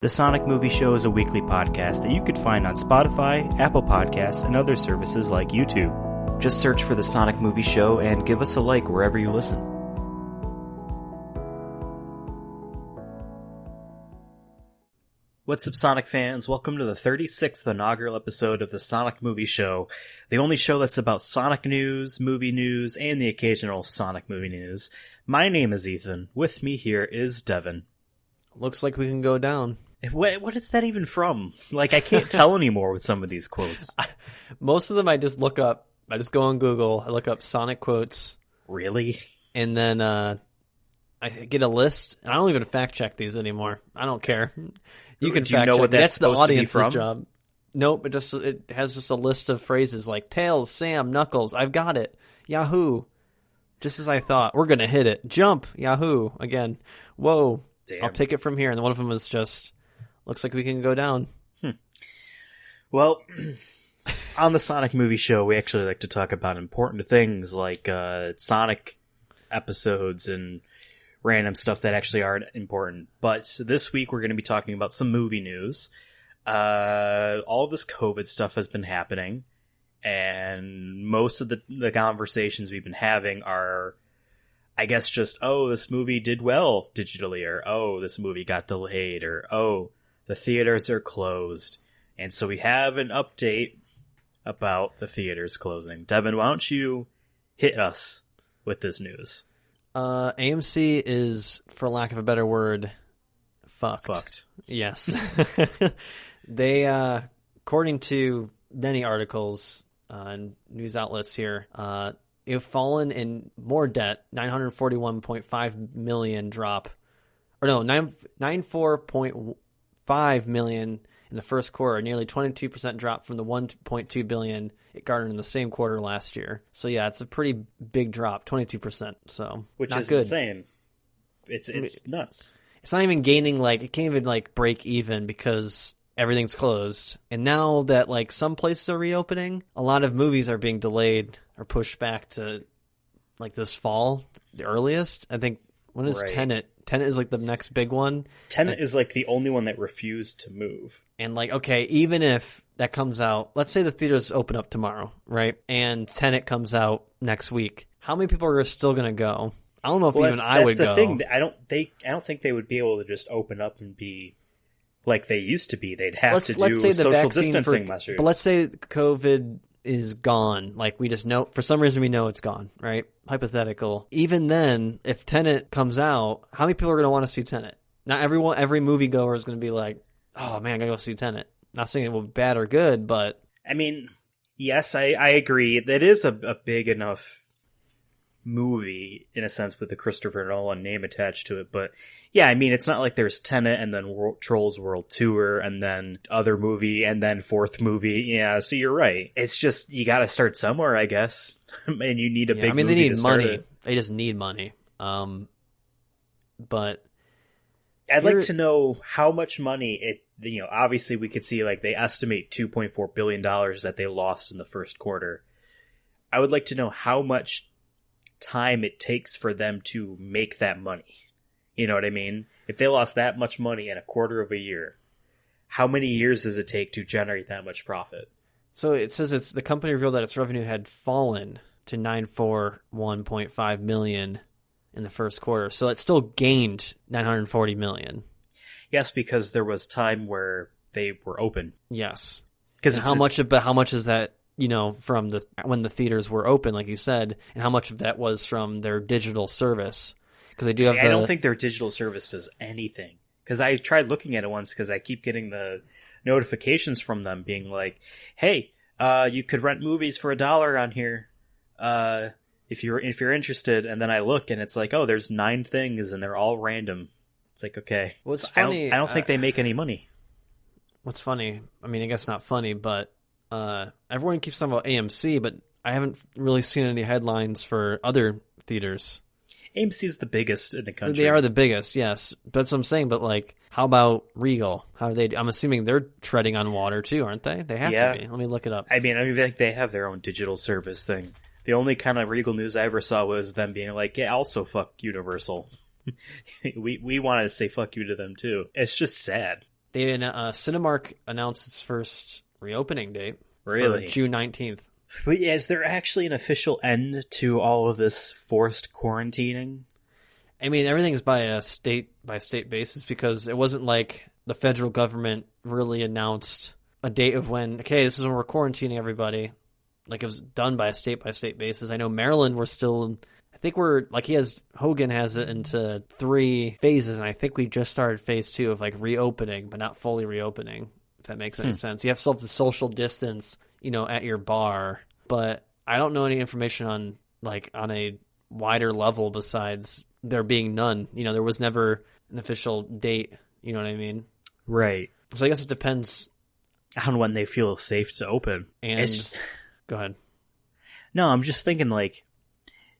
The Sonic Movie Show is a weekly podcast that you could find on Spotify, Apple Podcasts, and other services like YouTube. Just search for The Sonic Movie Show and give us a like wherever you listen. What's up, Sonic fans? Welcome to the 36th inaugural episode of The Sonic Movie Show, the only show that's about Sonic news, and the occasional Sonic movie news. My name is Ethan. With me here is Devin. Looks like we can go down. What is that even from? Like, I can't tell anymore with some of these quotes. Most of them I just look up. I just go on Google. I look up Sonic quotes. Really? And then I get a list. And I don't even fact check these anymore. I don't care. You can fact check. That's the audience's job. Nope. It has just a list of phrases like Tails, Sam, Knuckles. I've got it. Yahoo. Just as I thought. We're going to hit it. Jump. Yahoo. Again. Whoa. Damn. I'll take it from here. And one of them is just, looks like we can go down. Well, on the Sonic Movie Show, we actually like to talk about important things like Sonic episodes and random stuff that actually aren't important. But this week we're going to be talking about some movie news. All of this COVID stuff has been happening, and most of the conversations we've been having are, I guess, just, oh, this movie did well digitally, or oh, this movie got delayed, or oh, the theaters are closed. And so we have an update about the theaters closing. Devin, why don't you hit us with this news? AMC is, for lack of a better word, fucked. Yes. They, according to many articles and news outlets here, have fallen in more debt, $941.5 million drop. Or no, $94.5 million in the first quarter, nearly 22% drop from the $1.2 billion it garnered in the same quarter last year. So yeah, it's a pretty big drop, 22%. So which not is good. Insane. It's nuts. It's not even gaining, like, it can't even like break even because everything's closed. And now that like some places are reopening, a lot of movies are being delayed or pushed back to like this fall, the earliest. I think, when is Tenet? Tenet is like the next big one. Tenet is like the only one that refused to move. And like, okay, even if that comes out, let's say the theaters open up tomorrow, right? And Tenet comes out next week. How many people are still going to go? I don't know if even I would go. That's the thing. I don't think they would be able to just open up and be like they used to be. They'd have to do social distancing measures. But let's say COVID is gone. Like, we just know, for some reason we know it's gone, right? Hypothetical. Even then, if Tenet comes out, how many people are going to want to see Tenet? Not every moviegoer is going to be like, oh man, I gotta go see Tenet. Not saying it will be bad or good, but I mean, yes, I agree. It is a big enough movie, in a sense, with the Christopher Nolan name attached to it. But yeah, I mean, it's not like there's Tenet and then Trolls World Tour and then other movie and then fourth movie. Yeah, so you're right. It's just, you gotta start somewhere, I guess. And you need a big movie. They need money. It. They just need money. But I'd like to know how much money obviously we could see, like, they estimate $2.4 billion that they lost in the first quarter. I would like to know how much time it takes for them to make that money. You know what I mean? If they lost that much money in a quarter of a year, how many years does it take to generate that much profit? So it says the company revealed that its revenue had fallen to $941.5 million in the first quarter. So it still gained $940 million. Yes, because there was time where they were open. Yes. Because how much is that, from when the theaters were open, like you said, and how much of that was from their digital service? Because they do have. I don't think their digital service does anything. Because I tried looking at it once, because I keep getting the notifications from them being like, "Hey, you could rent movies for $1 on here, if you're interested." And then I look, and it's like, "Oh, there's 9 things, and they're all random." It's like, okay. What's funny? I don't think they make any money. What's funny? I mean, I guess not funny, but everyone keeps talking about AMC, but I haven't really seen any headlines for other theaters. AMC is the biggest in the country. They are the biggest, yes. That's what I'm saying. But like, how about Regal? How do they? I'm assuming they're treading on water too, aren't they? They have to be. Let me look it up. I think they have their own digital service thing. The only kind of Regal news I ever saw was them being like, "Yeah, also fuck Universal." we wanted to say fuck you to them too. It's just sad. Cinemark announced its first reopening date. Really? For June 19th. But yeah, is there actually an official end to all of this forced quarantining? I mean, everything's by a state basis, because it wasn't like the federal government really announced a date of when, okay, this is when we're quarantining everybody. Like, it was done by state basis. I know Maryland, we're still, I think we're, like, Hogan has it into 3 phases, and I think we just started phase 2 of, like, reopening, but not fully reopening, if that makes any sense. You have to social distance, at your bar, but I don't know any information on a wider level besides there being none. There was never an official date, you know what I mean? Right. So I guess it depends on when they feel safe to open. And go ahead. No, I'm just thinking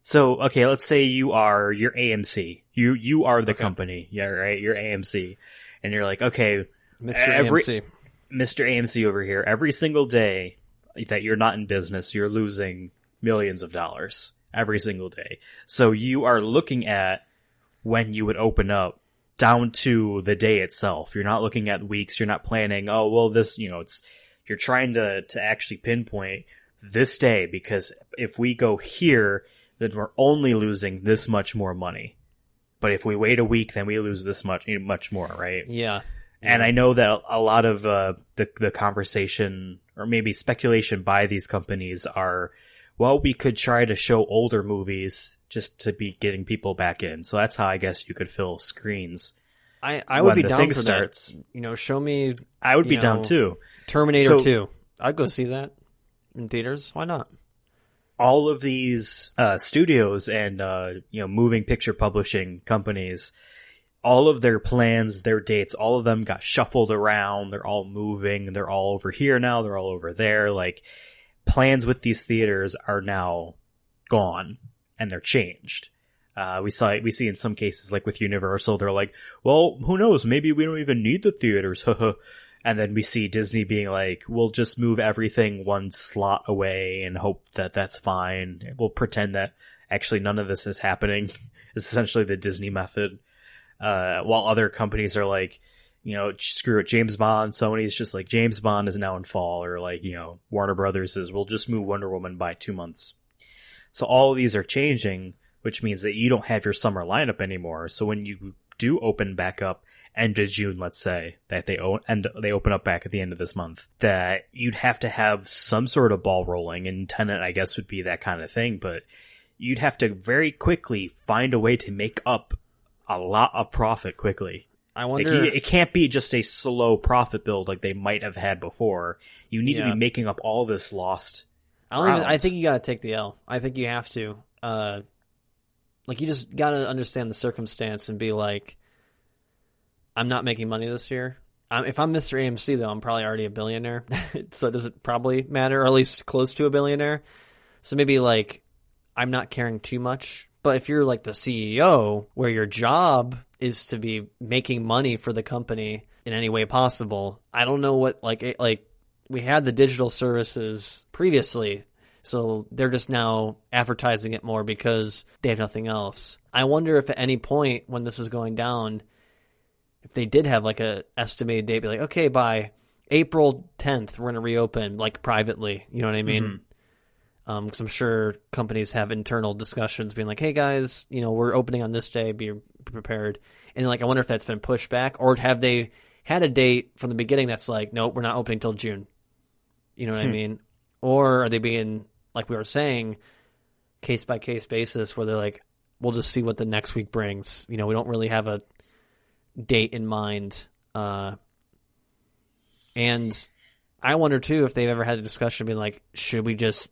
so okay, let's say you're AMC. You are the company. Yeah, right? You're AMC. And you're like, okay, Mr. AMC over here, every single day that you're not in business, you're losing millions of dollars every single day. So you are looking at when you would open up down to the day itself. You're not looking at weeks. You're not planning, you're trying to actually pinpoint this day, because if we go here, then we're only losing this much more money. But if we wait a week, then we lose this much more, right? Yeah. And I know that a lot of the conversation, or maybe speculation by these companies, are, well, we could try to show older movies just to be getting people back in. So that's how I guess you could fill screens. I would be down for that. Show me. I would be down too. Terminator 2. I'd go see that in theaters. Why not? All of these studios and moving picture publishing companies, all of their plans, their dates, all of them got shuffled around. They're all moving. They're all over here now. They're all over there. Like, plans with these theaters are now gone, and they're changed. We see in some cases, like with Universal, they're like, well, who knows? Maybe we don't even need the theaters. And then we see Disney being like, we'll just move everything one slot away and hope that that's fine. We'll pretend that actually none of this is happening. It's essentially the Disney method. While other companies are like, screw it, James Bond. Sony's just like, James Bond is now in fall, or Warner Brothers is, we'll just move Wonder Woman by 2 months. So all of these are changing, which means that you don't have your summer lineup anymore. So when you do open back up end of June, let's say, that they open up back at the end of this month, that you'd have to have some sort of ball rolling, and Tenet, I guess, would be that kind of thing, but you'd have to very quickly find a way to make up a lot of profit quickly. I wonder, it can't be just a slow profit build like they might have had before. You need to be making up all this lost ground. I think you gotta take the L. I think you have to. You just gotta understand the circumstance and be like, I'm not making money this year. If I'm Mr. AMC, though, I'm probably already a billionaire. So does it probably matter, or at least close to a billionaire? So maybe I'm not caring too much. But if you're like the CEO, where your job is to be making money for the company in any way possible, I don't know what, we had the digital services previously, so they're just now advertising it more because they have nothing else. I wonder if at any point when this is going down, if they did have a estimated date, be like, okay, by April 10th, we're going to reopen, privately, you know what I mean? Mm-hmm. Because I'm sure companies have internal discussions being like, hey guys, we're opening on this day, be prepared. And I wonder if that's been pushed back, or have they had a date from the beginning that's like, nope, we're not opening till June. You know what I mean? Or are they being, like we were saying, case by case basis, where they're like, we'll just see what the next week brings. We don't really have a date in mind. And I wonder too if they've ever had a discussion being like, should we just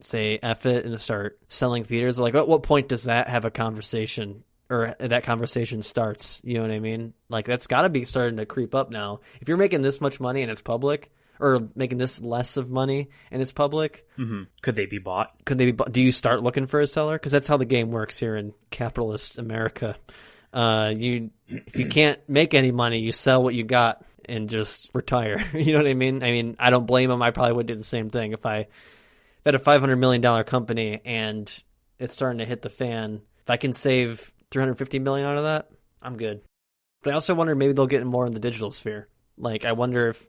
say F it and start selling theaters? At what point does that have a conversation, or that conversation starts? You know what I mean? That's got to be starting to creep up now. If you're making this much money and it's public, or making this less of money and it's public, could they be bought? Do you start looking for a seller? Because that's how the game works here in capitalist America. If you can't make any money, you sell what you got and just retire. You know what I mean? I don't blame them. I probably would do the same thing if I had a $500 million company and it's starting to hit the fan. If I can save $350 million out of that, I'm good. But I also wonder, maybe they'll get more in the digital sphere. Like, I wonder if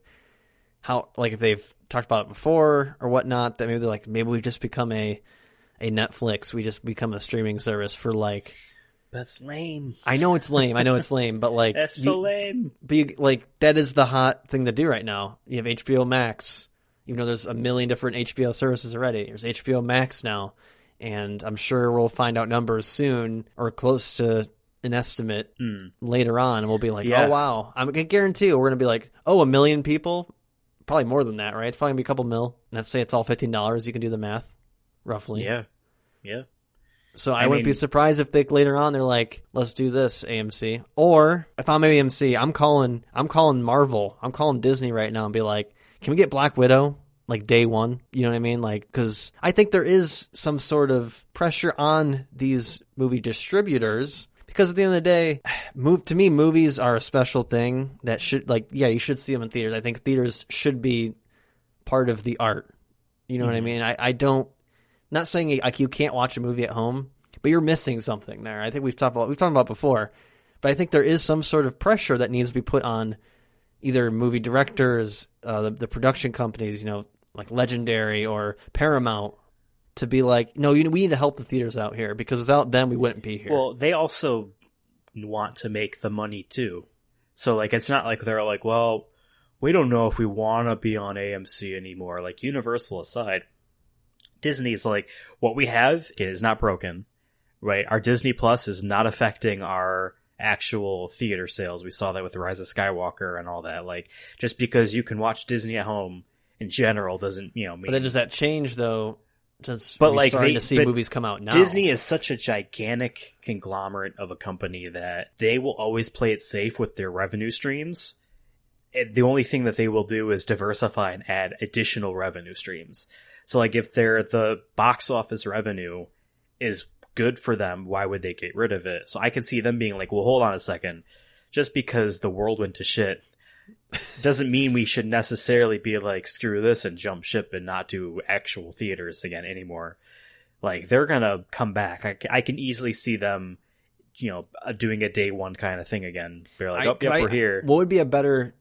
they've talked about it before or whatnot, that maybe they're like, maybe we just become a Netflix. We just become a streaming service for like... That's lame. I know it's lame, but like... That's so lame. But that is the hot thing to do right now. You have HBO Max, even though there's a million different HBO services already. There's HBO Max now, and I'm sure we'll find out numbers soon, or close to an estimate later on, and we'll be like, oh, wow. I guarantee we're going to be like, oh, 1 million people? Probably more than that, right? It's probably going to be a couple mil. Let's say it's all $15. You can do the math, roughly. Yeah. So I wouldn't be surprised if later on they're like, let's do this, AMC. Or if I'm AMC, I'm calling Marvel. I'm calling Disney right now and be like, can we get Black Widow like day one? You know what I mean? Like, because I think there is some sort of pressure on these movie distributors. Because at the end of the day, to me, movies are a special thing that should, you should see them in theaters. I think theaters should be part of the art. You know what I mean? I don't. Not saying like you can't watch a movie at home, but you're missing something there. I think we've talked about before, but I think there is some sort of pressure that needs to be put on either movie directors, the production companies, like Legendary or Paramount, to be like, no, we need to help the theaters out here, because without them we wouldn't be here. Well, they also want to make the money too, so like it's not like they're like, well, we don't know if we want to be on AMC anymore. Like, Universal aside, Disney's like, what we have is not broken, right? Our Disney Plus is not affecting our actual theater sales. We saw that with The Rise of Skywalker and all that. Like, just because you can watch Disney at home in general doesn't, mean... But then does that change, though? Starting to see movies come out now. Disney is such a gigantic conglomerate of a company that they will always play it safe with their revenue streams. The only thing that they will do is diversify and add additional revenue streams. So, like, if the box office revenue is good for them, why would they get rid of it? So I can see them being like, well, hold on a second. Just because the world went to shit doesn't mean we should necessarily be like, screw this and jump ship and not do actual theaters again anymore. Like, they're going to come back. I can easily see them, doing a day one kind of thing again. They're like, we're here. What would be a better,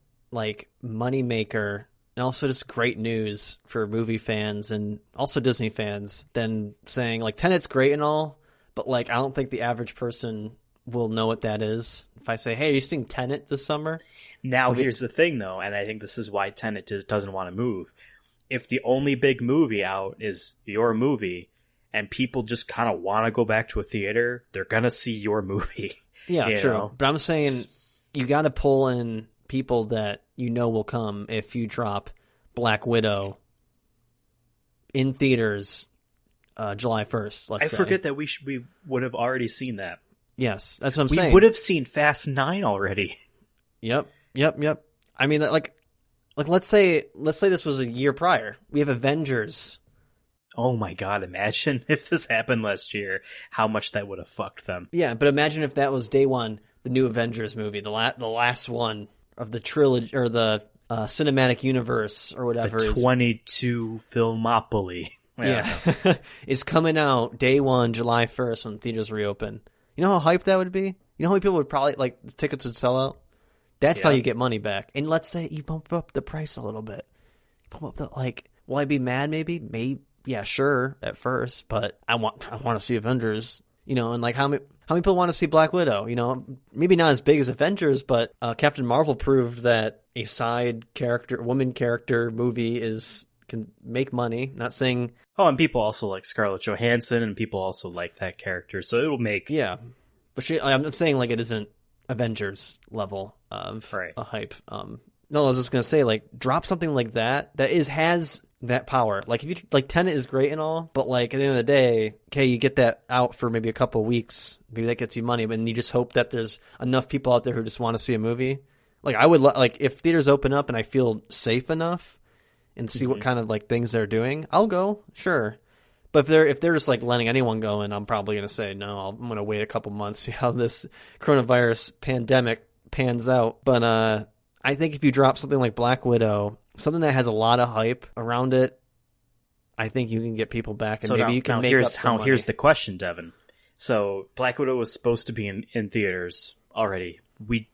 money maker, and also just great news for movie fans and also Disney fans, than saying, Tenet's great and all, but, I don't think the average person will know what that is. If I say, hey, are you seeing Tenet this summer? Now, here's the thing, though, and I think this is why Tenet doesn't want to move. If the only big movie out is your movie, and people just kind of want to go back to a theater, they're going to see your movie. Yeah, true. But I'm saying you got to pull in people that will come if you drop Black Widow in theaters July 1st, let's say. I forget that we would have already seen that. Yes, that's what I'm saying. We would have seen Fast 9 already. Yep. I mean, let's say this was a year prior. We have Avengers. Oh my god, imagine if this happened last year, how much that would have fucked them. Yeah, but imagine if that was day one, the new Avengers movie, the last one of the trilogy, or the cinematic universe, or whatever. The 22 Filmopoly. Yeah. Is coming out day one, July 1st, when theaters reopen. You know how hyped that would be? You know how many people would probably, the tickets would sell out? That's how you get money back. And let's say you bump up the price a little bit. Pump up the, will I be mad maybe? Maybe, yeah, sure, at first, but I want to see Avengers, and how many people want to see Black Widow? Maybe not as big as Avengers, but Captain Marvel proved that a side character, woman character movie can make money. Not saying... Oh, and people also like Scarlett Johansson, and people also like that character, so it'll make... Yeah, but I'm saying, it isn't Avengers level of a hype. No, I was just going to say, drop something like that has that power. If you... Tenet is great and all, but, at the end of the day, okay, you get that out for maybe a couple of weeks, maybe that gets you money, but you just hope that there's enough people out there who just want to see a movie. I would... if theaters open up and I feel safe enough and see what kind of things they're doing, I'll go, sure. But if they're just letting anyone go in, I'm probably going to say no. I'm going to wait a couple months, see how this coronavirus pandemic pans out. But I think if you drop something like Black Widow, something that has a lot of hype around it, I think you can get people back, and maybe you can make up some money. Here's the question, Devin. So Black Widow was supposed to be in theaters already. We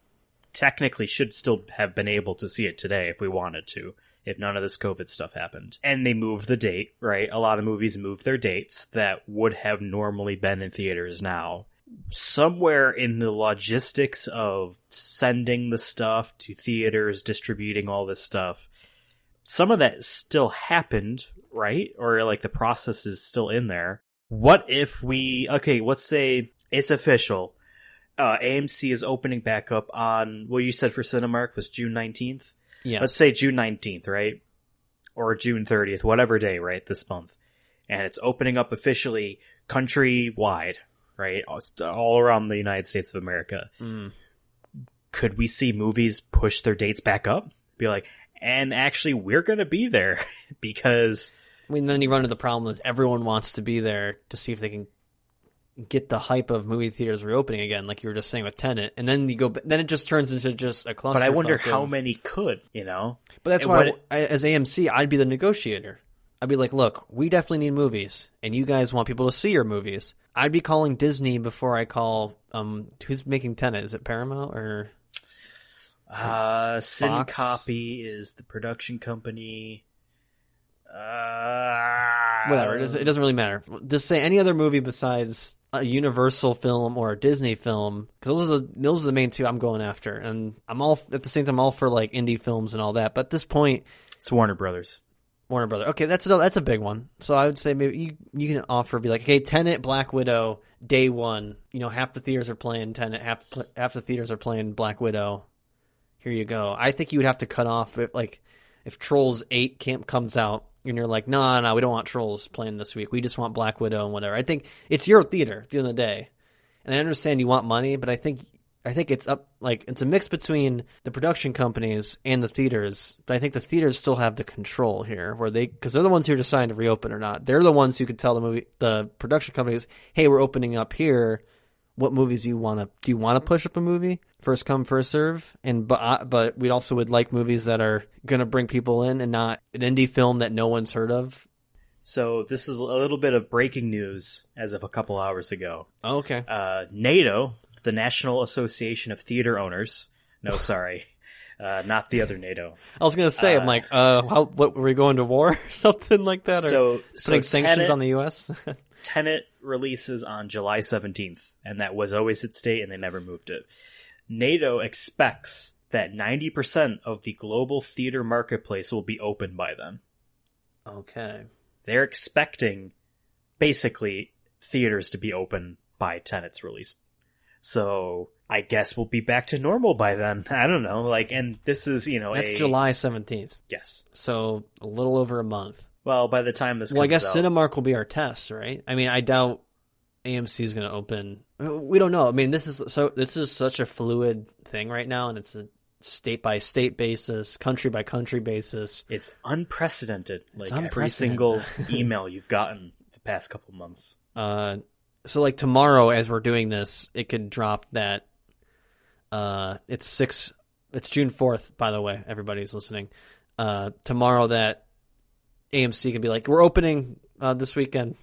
technically should still have been able to see it today if we wanted to, if none of this COVID stuff happened. And they moved the date, right? A lot of movies moved their dates that would have normally been in theaters now. Somewhere in the logistics of sending the stuff to theaters, distributing all this stuff, some of that still happened, right? Or like the process is still in there. What if let's say it's official. AMC is opening back up on, you said for Cinemark was June 19th? Yeah. Let's say June 19th, right? Or June 30th, whatever day, right? This month. And it's opening up officially countrywide, right? All around the United States of America. Mm. Could we see movies push their dates back up? Be like, and actually we're going to be there because... I mean, then you run into the problem that everyone wants to be there to see if they can get the hype of movie theaters reopening again, like you were just saying with Tenet, and then then it just turns into just a cluster. But I wonder how many could, But that's why, as AMC, I'd be the negotiator. I'd be like, look, we definitely need movies, and you guys want people to see your movies. I'd be calling Disney before I call, who's making Tenet? Is it Paramount or? Syncopy is the production company. Whatever, it doesn't really matter. Just say any other movie besides a Universal film or a Disney film, because those are the main two I'm going after. And I'm all at the same time all for like indie films and all that. But at this point, it's Warner Brothers. Okay, that's a big one. So I would say maybe you can offer, be like, okay, Tenet, Black Widow, day one. Half the theaters are playing Tenet, half the theaters are playing Black Widow. Here you go. I think you would have to cut off if Trolls 8 comes out. And you're like, no, we don't want Trolls playing this week. We just want Black Widow and whatever. I think it's your theater at the end of the day. And I understand you want money, but I think it's up, like, it's a mix between the production companies and the theaters. But I think the theaters still have the control here, because they're the ones who are deciding to reopen or not. They're the ones who could tell the production companies, hey, we're opening up here. What movies do you want to push up a movie? First come, first serve. But we also would like movies that are going to bring people in and not an indie film that no one's heard of. So this is a little bit of breaking news as of a couple hours ago. Oh, okay. NATO, the National Association of Theater Owners. No, sorry. Not the other NATO. I was going to say, I'm like, what, were we going to war or something like that? Or putting sanctions on the U.S.? Tenet releases on July 17th, and that was always its date, and they never moved it. NATO expects that 90% of the global theater marketplace will be open by then. Okay. They're expecting, basically, theaters to be open by Tenet's release. So, I guess we'll be back to normal by then. I don't know, and this is, That's July 17th. Yes. So, a little over a month. Well, by the time this comes out... I guess Cinemark will be our test, right? I mean, I doubt AMC is going to open. We don't know. I mean, this is such a fluid thing right now, and it's a state-by-state basis, country-by-country basis. It's unprecedented. Every single email you've gotten the past couple months. So, tomorrow, as we're doing this, it could drop that... It's June 4th, by the way, everybody's listening. Tomorrow that AMC can be like, we're opening this weekend.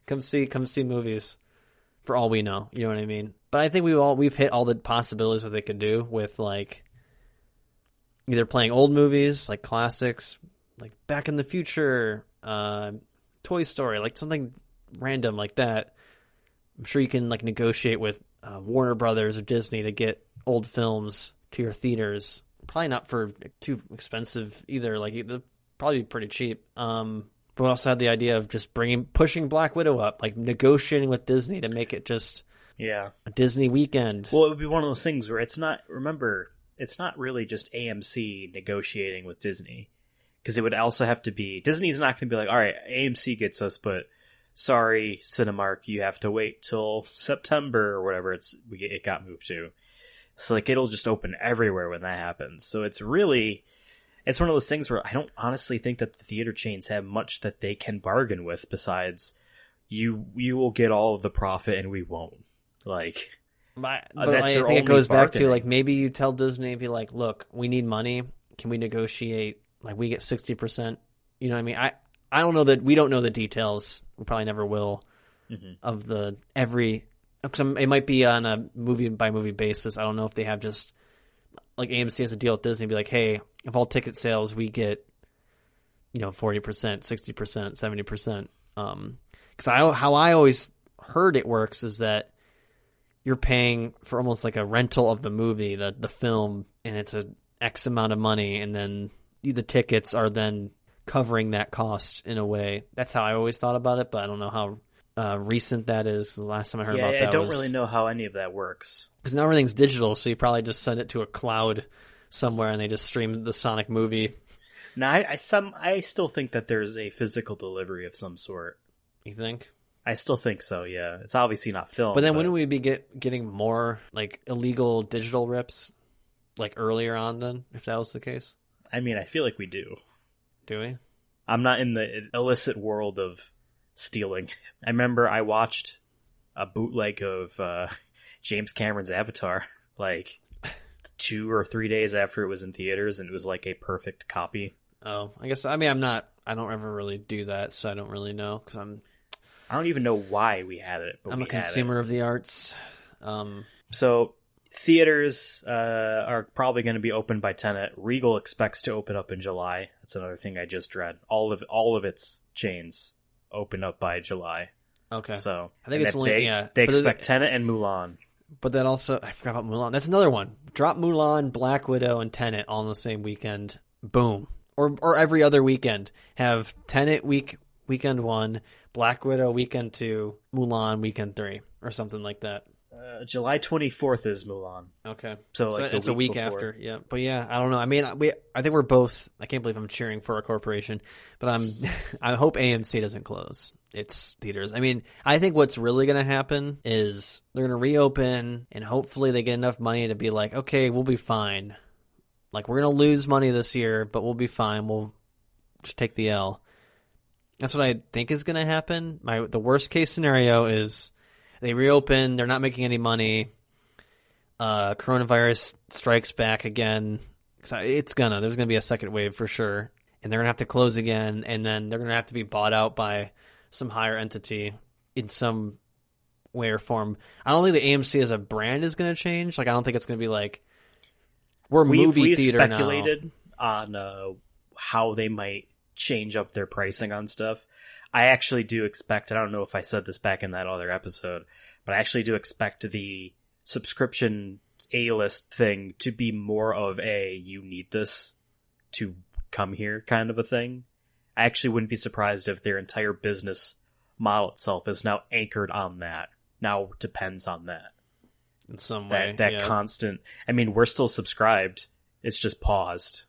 come see movies. For all we know, you know what I mean. But I think we've hit all the possibilities that they could do with either playing old movies like classics, like Back in the Future, Toy Story, like something random like that. I'm sure you can negotiate with Warner Brothers or Disney to get old films to your theaters. Probably not for too expensive either. Probably pretty cheap. But we also had the idea of just pushing Black Widow up, negotiating with Disney to make it just a Disney weekend. Well, it would be one of those things where it's not really just AMC negotiating with Disney. Because it would also have to be, Disney's not going to be like, all right, AMC gets us, but sorry, Cinemark, you have to wait till September or whatever it got moved to. So it'll just open everywhere when that happens. So it's one of those things where I don't honestly think that the theater chains have much that they can bargain with besides you will get all of the profit and we won't. But I think it goes back to maybe you tell Disney, be like, look, we need money. Can we negotiate? We get 60%. You know what I mean? I don't know that we don't know the details. We probably never will of because it might be on a movie by movie basis. I don't know if they have just like AMC has a deal with Disney, be like, hey, if all ticket sales we get, 40%, 60%, 70%. Because how I always heard it works is that you're paying for almost like a rental of the movie, the film, and it's a X amount of money, and then the tickets are then covering that cost in a way. That's how I always thought about it, but I don't know how recent that is. The last time I heard about that, I don't really know how any of that works. Because now everything's digital, so you probably just send it to a cloud somewhere, and they just stream the Sonic movie. No, I still think that there's a physical delivery of some sort. You think? I still think so, yeah. It's obviously not film. But then wouldn't we be getting more like illegal digital rips like earlier on then, if that was the case? I mean, I feel like we do. Do we? I'm not in the illicit world of stealing. I remember I watched a bootleg of James Cameron's Avatar like 2 or 3 days after it was in theaters, and it was like a perfect copy. Oh, I guess, I don't ever really do that, so I don't really know, because I don't even know why we had it, but I'm a consumer of the arts. So theaters are probably going to be open by Tenet. Regal expects to open up in July. That's another thing I just read. All of its chains open up by July. Okay. So I think it's only they expect Tenet and Mulan. But then also, I forgot about Mulan. That's another one. Drop Mulan, Black Widow, and Tenet all on the same weekend. Boom. Or every other weekend. Have Tenet weekend 1, Black Widow weekend 2, Mulan weekend 3, or something like that. July 24th is Mulan. Okay. So like it's a week before. After. Yeah. But yeah, I don't know. I mean, I think we're both, I can't believe I'm cheering for a corporation, but I hope AMC doesn't close its theaters. I mean, I think what's really going to happen is they're going to reopen, and hopefully they get enough money to be like, okay, we'll be fine. Like, we're going to lose money this year, but we'll be fine. We'll just take the L. That's what I think is going to happen. The worst case scenario is they reopen, they're not making any money, coronavirus strikes back again. There's going to be a second wave for sure, and they're going to have to close again, and then they're going to have to be bought out by some higher entity in some way or form. I don't think the AMC as a brand is going to change. Like, I don't think it's going to be like, movie theater now. We've speculated on how they might change up their pricing on stuff. I actually do expect, I don't know if I said this back in that other episode, but I actually do expect the subscription A-list thing to be more of a, you need this to come here kind of a thing. I actually wouldn't be surprised if their entire business model itself is now anchored on that. Now depends on that. In some way. That constant, I mean, we're still subscribed. It's just paused.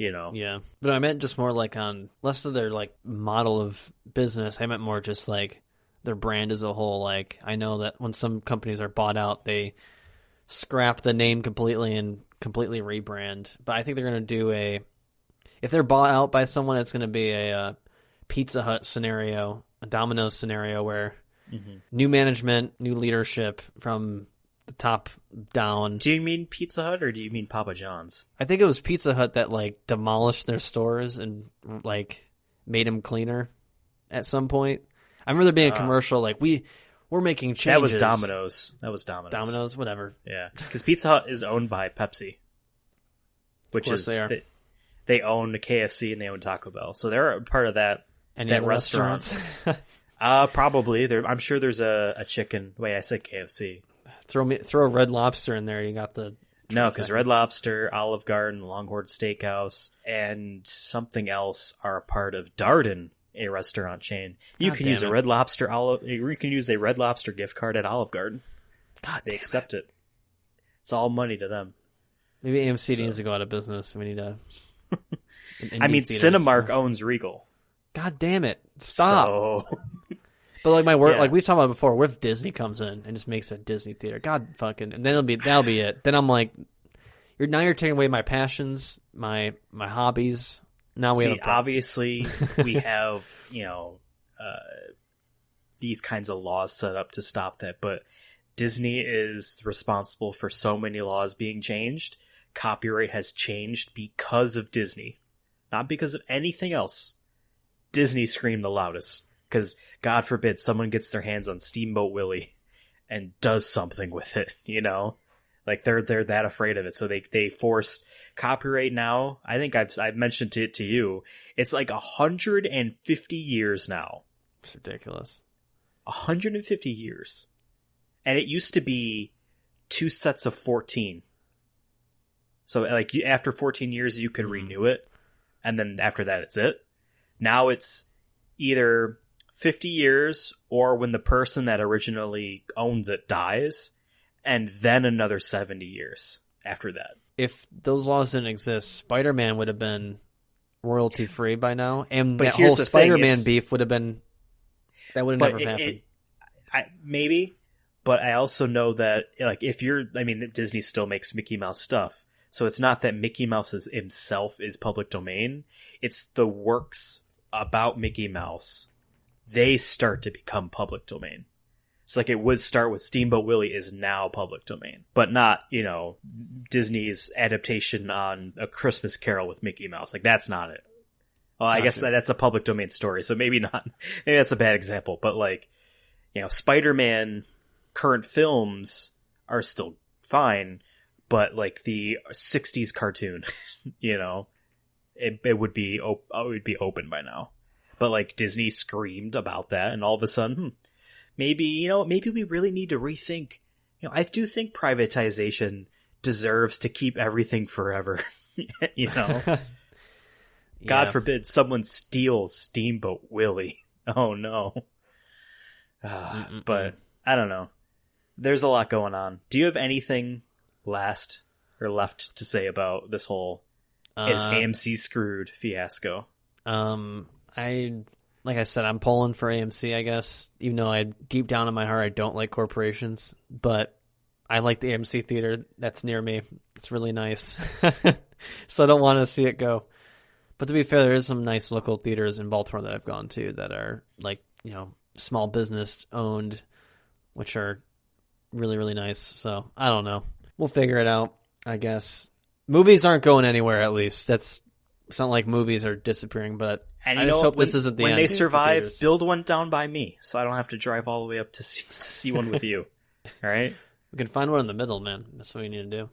Yeah, but I meant just more like on less of their like model of business. I meant more just like their brand as a whole. Like, I know that when some companies are bought out, they scrap the name completely and completely rebrand. But I think they're going to do if they're bought out by someone, it's going to be a Pizza Hut scenario, a Domino's scenario where new management, new leadership from the top down. Do you mean Pizza Hut or do you mean Papa John's? I think it was Pizza Hut that like demolished their stores and like made them cleaner at some point. I remember there being a commercial like we're making changes. That was Domino's. Domino's, whatever. Yeah, because Pizza Hut is owned by Pepsi, which is they own KFC and they own Taco Bell, so they're a part of that. Any that restaurant. Probably. I'm sure there's a chicken. Wait, I said KFC. Throw a Red Lobster in there. You got the no, because Red Lobster, Olive Garden, Longhorn Steakhouse, and something else are a part of Darden, a restaurant chain. You can use a Red Lobster you can use a Red Lobster gift card at Olive Garden. God, they accept it. It's all money to them. Maybe AMC needs to go out of business. We need to. I mean, Cinemark owns Regal. God damn it! Stop. But like my work, like we've talked about before, what if Disney comes in and just makes a Disney theater? God fucking, and then that'll be it. Then I'm like, you're taking away my passions, my hobbies. Now we have obviously we have these kinds of laws set up to stop that, but Disney is responsible for so many laws being changed. Copyright has changed because of Disney, not because of anything else. Disney screamed the loudest. Because, God forbid, someone gets their hands on Steamboat Willie and does something with it, Like they're that afraid of it, so they force copyright now. I think I've mentioned it to you. It's like 150 years now. It's ridiculous. 150 years, and it used to be 2 sets of 14. So like after 14 years, you could renew it, and then after that, it's it. Now it's either 50 years or when the person that originally owns it dies, and then another 70 years after that. If those laws didn't exist, Spider-Man would have been royalty free by now, and but that whole Spider-Man beef would have been, that would have never happened. Maybe, but I also know that like Disney still makes Mickey Mouse stuff, so it's not that Mickey Mouse himself is public domain. It's the works about Mickey Mouse. They start to become public domain. It's like it would start with Steamboat Willie is now public domain, but not, Disney's adaptation on A Christmas Carol with Mickey Mouse. Like that's not it. Well, I guess that's a public domain story, so maybe not. Maybe that's a bad example, but like, Spider-Man current films are still fine, but like the 60s cartoon, it would be open by now. But like Disney screamed about that, and all of a sudden, maybe we really need to rethink. I do think privatization deserves to keep everything forever. God forbid someone steals Steamboat Willie. Oh no. But I don't know. There's a lot going on. Do you have anything left to say about this whole is AMC screwed fiasco? Like I said, I'm pulling for AMC, I guess, even though deep down in my heart, I don't like corporations, but I like the AMC theater that's near me. It's really nice. So I don't want to see it go. But to be fair, there is some nice local theaters in Baltimore that I've gone to that are like, small business owned, which are really, really nice. So I don't know. We'll figure it out, I guess. Movies aren't going anywhere, at least. It's not like movies are disappearing, but I just hope this isn't the end. When they survive, build one down by me, so I don't have to drive all the way up to see one with you. All right? We can find one in the middle, man. That's what we need to do.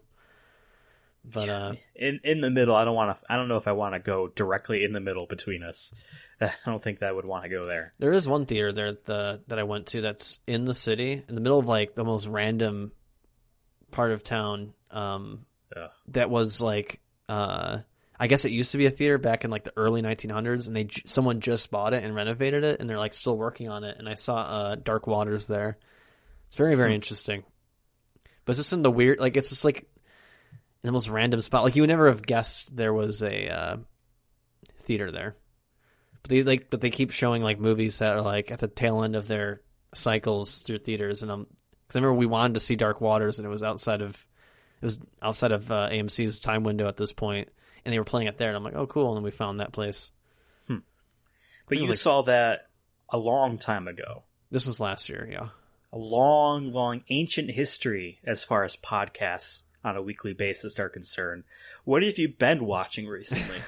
But in the middle, I don't know if I want to go directly in the middle between us. I don't think that I would want to go there. There is one theater there that I went to that's in the city, in the middle of like the most random part of town. That was like, I guess it used to be a theater back in like the early 1900s, and someone just bought it and renovated it, and they're like still working on it. And I saw Dark Waters there. It's very, very interesting. But it's just in the weird, like it's just like in the most random spot. Like you would never have guessed there was a theater there. But they keep showing like movies that are like at the tail end of their cycles through theaters, and because I remember we wanted to see Dark Waters, and it was outside of AMC's time window at this point, and they were playing it there, and I'm like, oh cool, and then we found that place. But you saw that a long time ago. This was last year, yeah. A long, long ancient history as far as podcasts on a weekly basis are concerned. What have you been watching recently?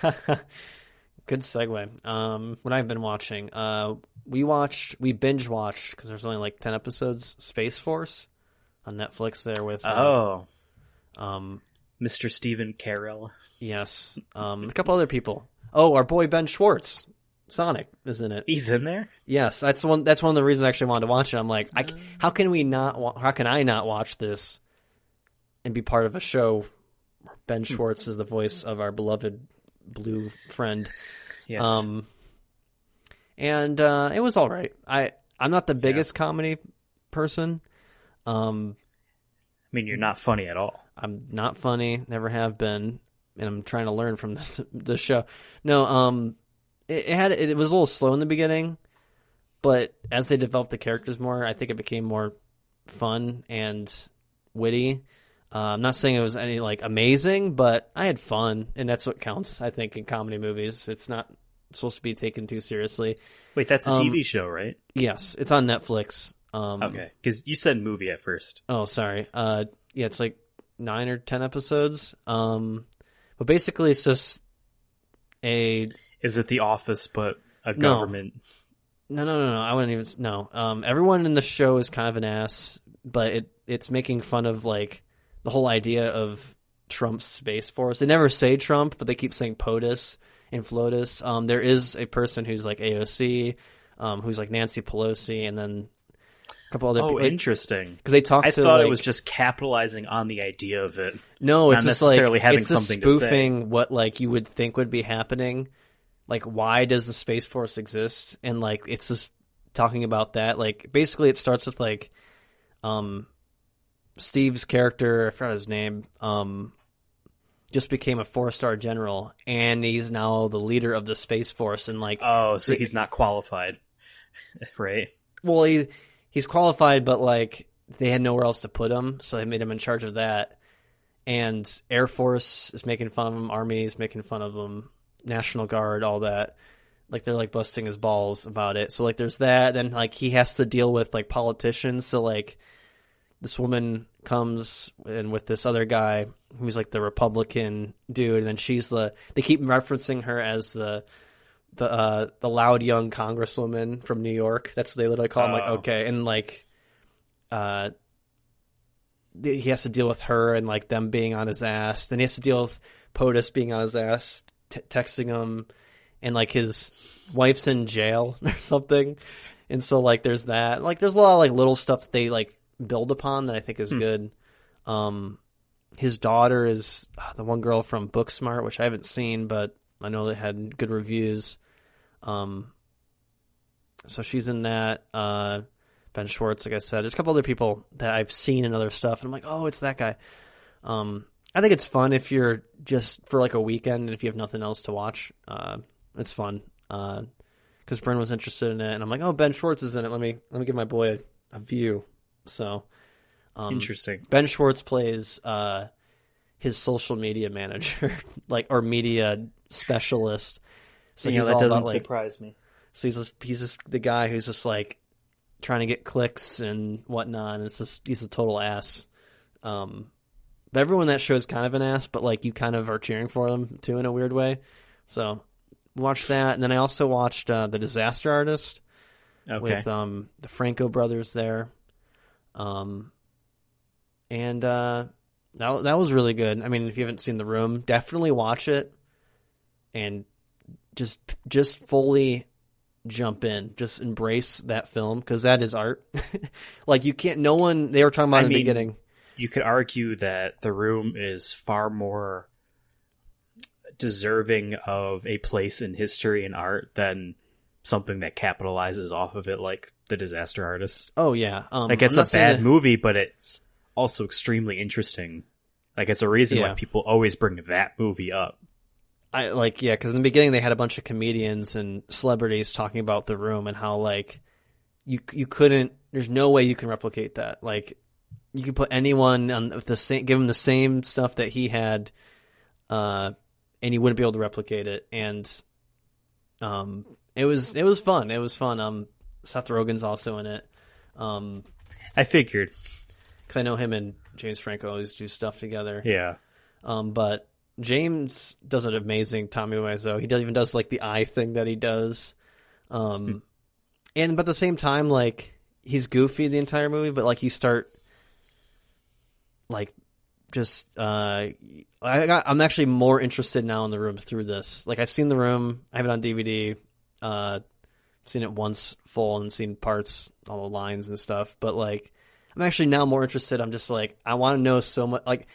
Good segue. What I've been watching, we binge watched, because there's only like 10 episodes, Space Force on Netflix there with Mr. Stephen Carell. Yes. A couple other people. Oh, our boy Ben Schwartz, Sonic, is in it. He's in there? Yes, that's one of the reasons I actually wanted to watch it. I'm like, how can I not watch this and be part of a show where Ben Schwartz is the voice of our beloved blue friend? Yes. And it was all right. I'm not the biggest comedy person. I mean, you're not funny at all. I'm not funny, never have been, and I'm trying to learn from this show. No, it was a little slow in the beginning, but as they developed the characters more, I think it became more fun and witty. I'm not saying it was any like amazing, but I had fun, and that's what counts, I think, in comedy movies. It's not supposed to be taken too seriously. Wait, that's a TV show, right? Yes, it's on Netflix. Okay, because you said movie at first. Oh, sorry. Yeah, it's like 9 or 10 episodes. But basically, it's just Is it The Office, but a government? No. I wouldn't even. No. Everyone in the show is kind of an ass, but it's making fun of like the whole idea of Trump's Space Force. They never say Trump, but they keep saying POTUS and FLOTUS. There is a person who's like AOC, who's like Nancy Pelosi, and then a couple other people. Interesting. Because they talk to. I thought it was just capitalizing on the idea of it. No, it's not just necessarily like having it's something spoofing to say. what like you would think would be happening. Like, why does the Space Force exist? And like, it's just talking about that. Like, basically, it starts with like, Steve's character, I forgot his name, just became a 4-star general, and he's now the leader of the Space Force. And like, so he's not qualified, right? Well, he's qualified, but like they had nowhere else to put him, so they made him in charge of that. And Air Force is making fun of him, Army is making fun of him, National Guard, all that. Like they're like busting his balls about it. So like there's that. Then like he has to deal with like politicians. So like this woman comes in with this other guy who's like the Republican dude, and then they keep referencing her as the loud young congresswoman from New York. That's what they literally call him. Like, okay. And like, he has to deal with her and like them being on his ass. Then he has to deal with POTUS being on his ass, texting him, and like his wife's in jail or something. And so like there's that. Like there's a lot of like little stuff that they like build upon that I think is good. His daughter is the one girl from Booksmart, which I haven't seen, but I know they had good reviews. So she's in that. Ben Schwartz, like I said, there's a couple other people that I've seen in other stuff, and I'm like, oh, it's that guy. I think it's fun if you're just for like a weekend and if you have nothing else to watch. It's fun because Bryn was interested in it, and I'm like, oh, Ben Schwartz is in it. Let me give my boy a view. So interesting. Ben Schwartz plays his social media manager, like, or media specialist. So he's that all doesn't about, like, surprise me. So he's just the guy who's just like trying to get clicks and whatnot. And it's just he's a total ass. But everyone in that show is kind of an ass, but like you kind of are cheering for them too in a weird way. So watch that, and then I also watched The Disaster Artist with the Franco brothers there. And that was really good. I mean, if you haven't seen The Room, definitely watch it and just fully jump in. Just embrace that film because that is art. Like you can't. No one. They were talking about in the beginning. You could argue that The Room is far more deserving of a place in history and art than something that capitalizes off of it, like The Disaster Artist. Oh yeah, like it's a bad movie, but it's also extremely interesting. Like it's a reason why people always bring that movie up. Because in the beginning they had a bunch of comedians and celebrities talking about The Room and how like you couldn't. There's no way you can replicate that. Like you could put anyone on the same, give him the same stuff that he had, and he wouldn't be able to replicate it. And it was fun. It was fun. Seth Rogen's also in it. I figured because I know him and James Franco always do stuff together. Yeah. But James does an amazing Tommy Wiseau. He even does like the eye thing that he does. But at the same time, like he's goofy the entire movie, but like you start like just I'm actually more interested now in The Room through this. Like I've seen The Room, I have it on DVD. Seen it once full and seen parts, all the lines and stuff. But like I'm actually now more interested. I'm just like I want to know so much. Like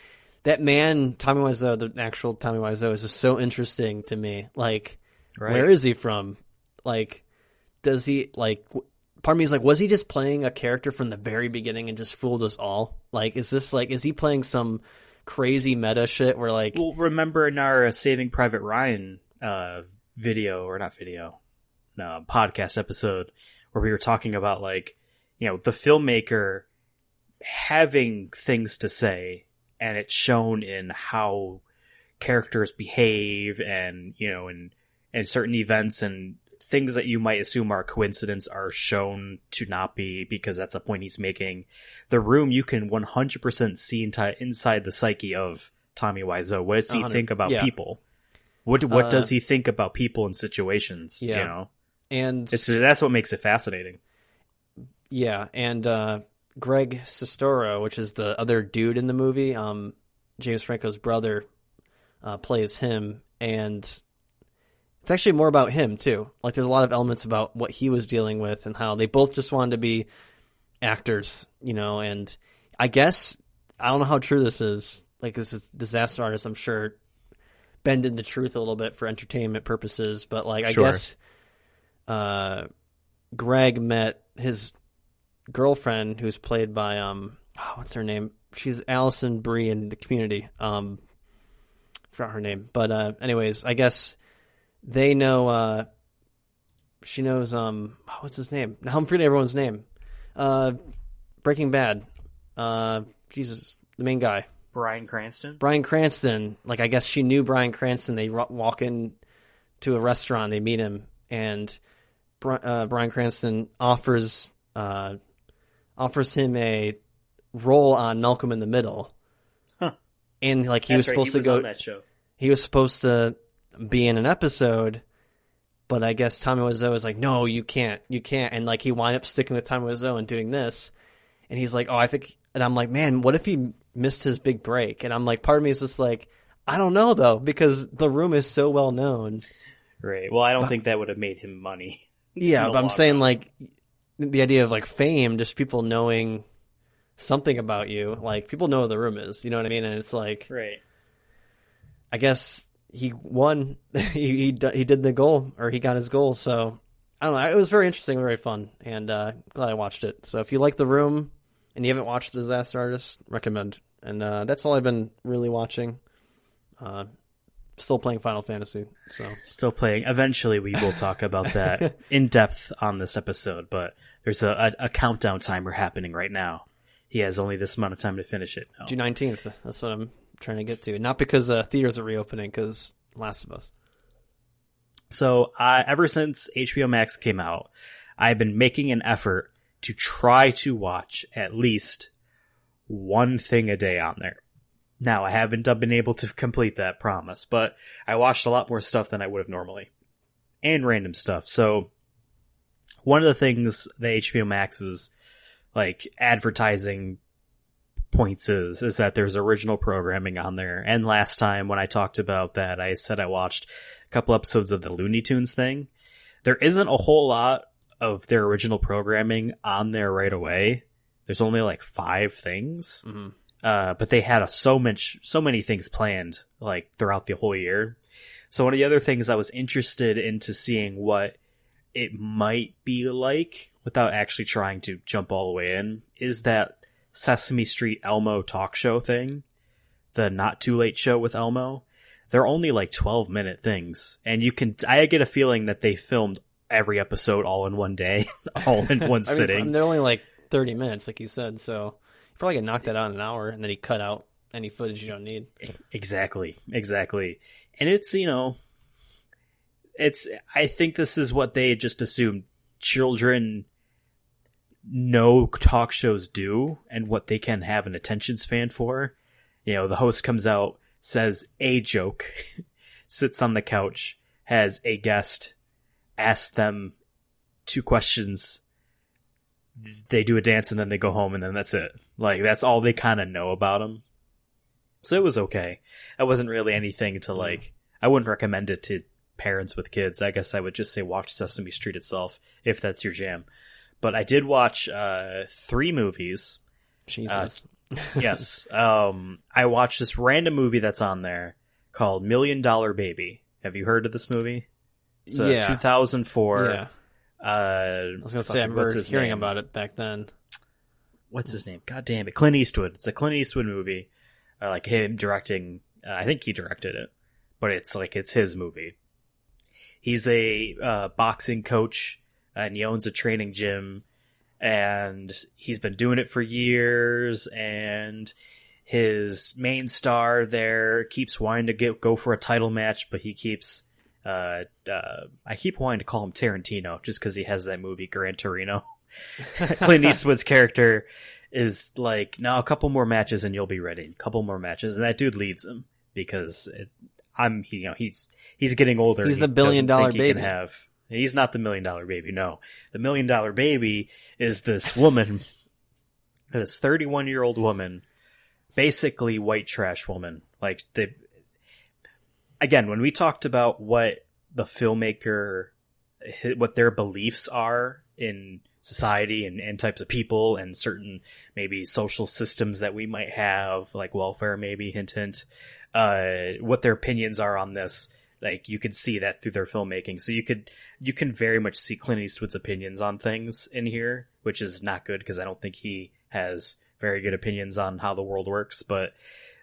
that man, Tommy Wiseau, the actual Tommy Wiseau, is just so interesting to me. Like, where is he from? Like, does he like? Part of me is like, was he just playing a character from the very beginning and just fooled us all? Like, is he playing some crazy meta shit where like? Well, remember in our Saving Private Ryan podcast episode where we were talking about like, you know, the filmmaker having things to say and it's shown in how characters behave and, you know, and certain events and things that you might assume are a coincidence are shown to not be because that's the point he's making. The Room, you can 100% see inside the psyche of Tommy Wiseau. What does he think about people? What does he think about people and situations? You know, and that's what makes it fascinating. Yeah, and Greg Sestero, which is the other dude in the movie, James Franco's brother, plays him, and it's actually more about him too. Like there's a lot of elements about what he was dealing with and how they both just wanted to be actors, and I guess I don't know how true this is. Like this is Disaster Artist, I'm sure bending the truth a little bit for entertainment purposes, but like I guess Greg met his girlfriend, who's played by what's her name? She's Allison Brie in The Community. Forgot her name, but anyways, I guess they know. She knows what's his name? Now I'm forgetting everyone's name. Breaking Bad. Jesus, the main guy. Bryan Cranston. Bryan Cranston. Like I guess she knew Bryan Cranston. They walk in to a restaurant. They meet him, and Bryan Cranston offers him a role on Malcolm in the Middle. Huh. And like he was supposed to go on that show. He was supposed to be in an episode, but I guess Tommy Wiseau was like, "No, you can't," and like he wound up sticking with Tommy Wiseau and doing this. And he's like, "Oh, I think," and I'm like, "Man, what if he missed his big break?" And I'm like, part of me is just like, I don't know though, because The Room is so well known. Right. Well, I don't think that would have made him money. Yeah, but I'm saying like the idea of like fame, just people knowing something about you, like people know what The Room is, you know what I mean? And it's like, right. I guess he won. he did the goal, or he got his goal. So I don't know. It was very interesting, very fun, and glad I watched it. So if you like The Room and you haven't watched The Disaster Artist, recommend. And that's all I've been really watching. Still playing Final Fantasy. So still playing. Eventually we will talk about that in depth on this episode, but there's a countdown timer happening right now. He has only this amount of time to finish it. No. June 19th. That's what I'm trying to get to. Not because theaters are reopening, because Last of Us. So ever since HBO Max came out, I've been making an effort to try to watch at least one thing a day on there. Now, I haven't been able to complete that promise, but I watched a lot more stuff than I would have normally. And random stuff. So, one of the things that HBO Max's, like, advertising points is that there's original programming on there. And last time when I talked about that, I said I watched a couple episodes of the Looney Tunes thing. There isn't a whole lot of their original programming on there right away. There's only like 5 things. Mm-hmm. But they had so many things planned, like, throughout the whole year. So one of the other things I was interested into seeing what it might be like, without actually trying to jump all the way in, is that Sesame Street Elmo talk show thing. The Not Too Late show with Elmo. They're only like 12-minute things. And I get a feeling that they filmed every episode all in one day, all in one sitting. They're only like 30 minutes, like you said, so you probably can knock that out in an hour, and then he cut out any footage you don't need. Exactly. And it's, I think this is what they just assumed children know talk shows do, and what they can have an attention span for. The host comes out, says a joke, sits on the couch, has a guest, asks them 2 questions, they do a dance, and then they go home, and then that's it. Like, that's all they kind of know about them. So it was okay. It wasn't really anything to, like, I wouldn't recommend it to parents with kids. I guess I would just say watch Sesame Street itself, if that's your jam. But I did watch 3 movies. Jesus. Yes. I watched this random movie that's on there called $1 Million Baby. Have you heard of this movie? It's 2004. Yeah. I was going to say, I remember hearing about it back then. What's his name? God damn it. Clint Eastwood. It's a Clint Eastwood movie. Like him directing. I think he directed it. But it's his movie. He's a boxing coach, and he owns a training gym. And he's been doing it for years. And his main star there keeps wanting to go for a title match, but he keeps... I keep wanting to call him Tarantino just because he has that movie Gran Torino. Clint Eastwood's character is like, no, a couple more matches and you'll be ready. A couple more matches, and that dude leaves him because he's getting older. He's the $1 billion baby. He's not the $1 million baby. No, the $1 million baby is this woman This 31-year-old woman, basically white trash woman. Like, again, when we talked about what the filmmaker, what their beliefs are in society and types of people and certain maybe social systems that we might have, like welfare, maybe, hint, hint, what their opinions are on this, like, you could see that through their filmmaking. So you can very much see Clint Eastwood's opinions on things in here, which is not good because I don't think he has very good opinions on how the world works. But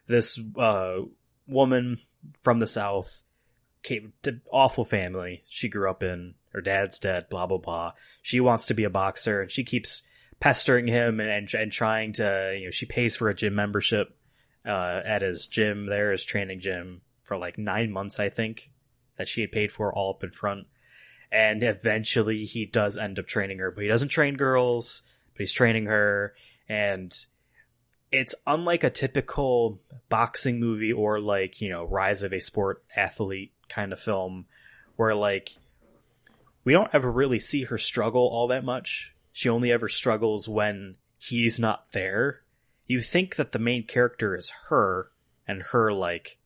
this woman from the South came to awful family she grew up in. Her dad's dead, blah, blah, blah. She wants to be a boxer, and she keeps pestering him and trying to, she pays for a gym membership at his gym there, his training gym, for like 9 months, I think, that she had paid for all up in front. And eventually he does end up training her, but he doesn't train girls, but he's training her. And it's unlike a typical boxing movie or like, Rise of a Sport Athlete kind of film where like, we don't ever really see her struggle all that much. She only ever struggles when he's not there. You think that the main character is her and her like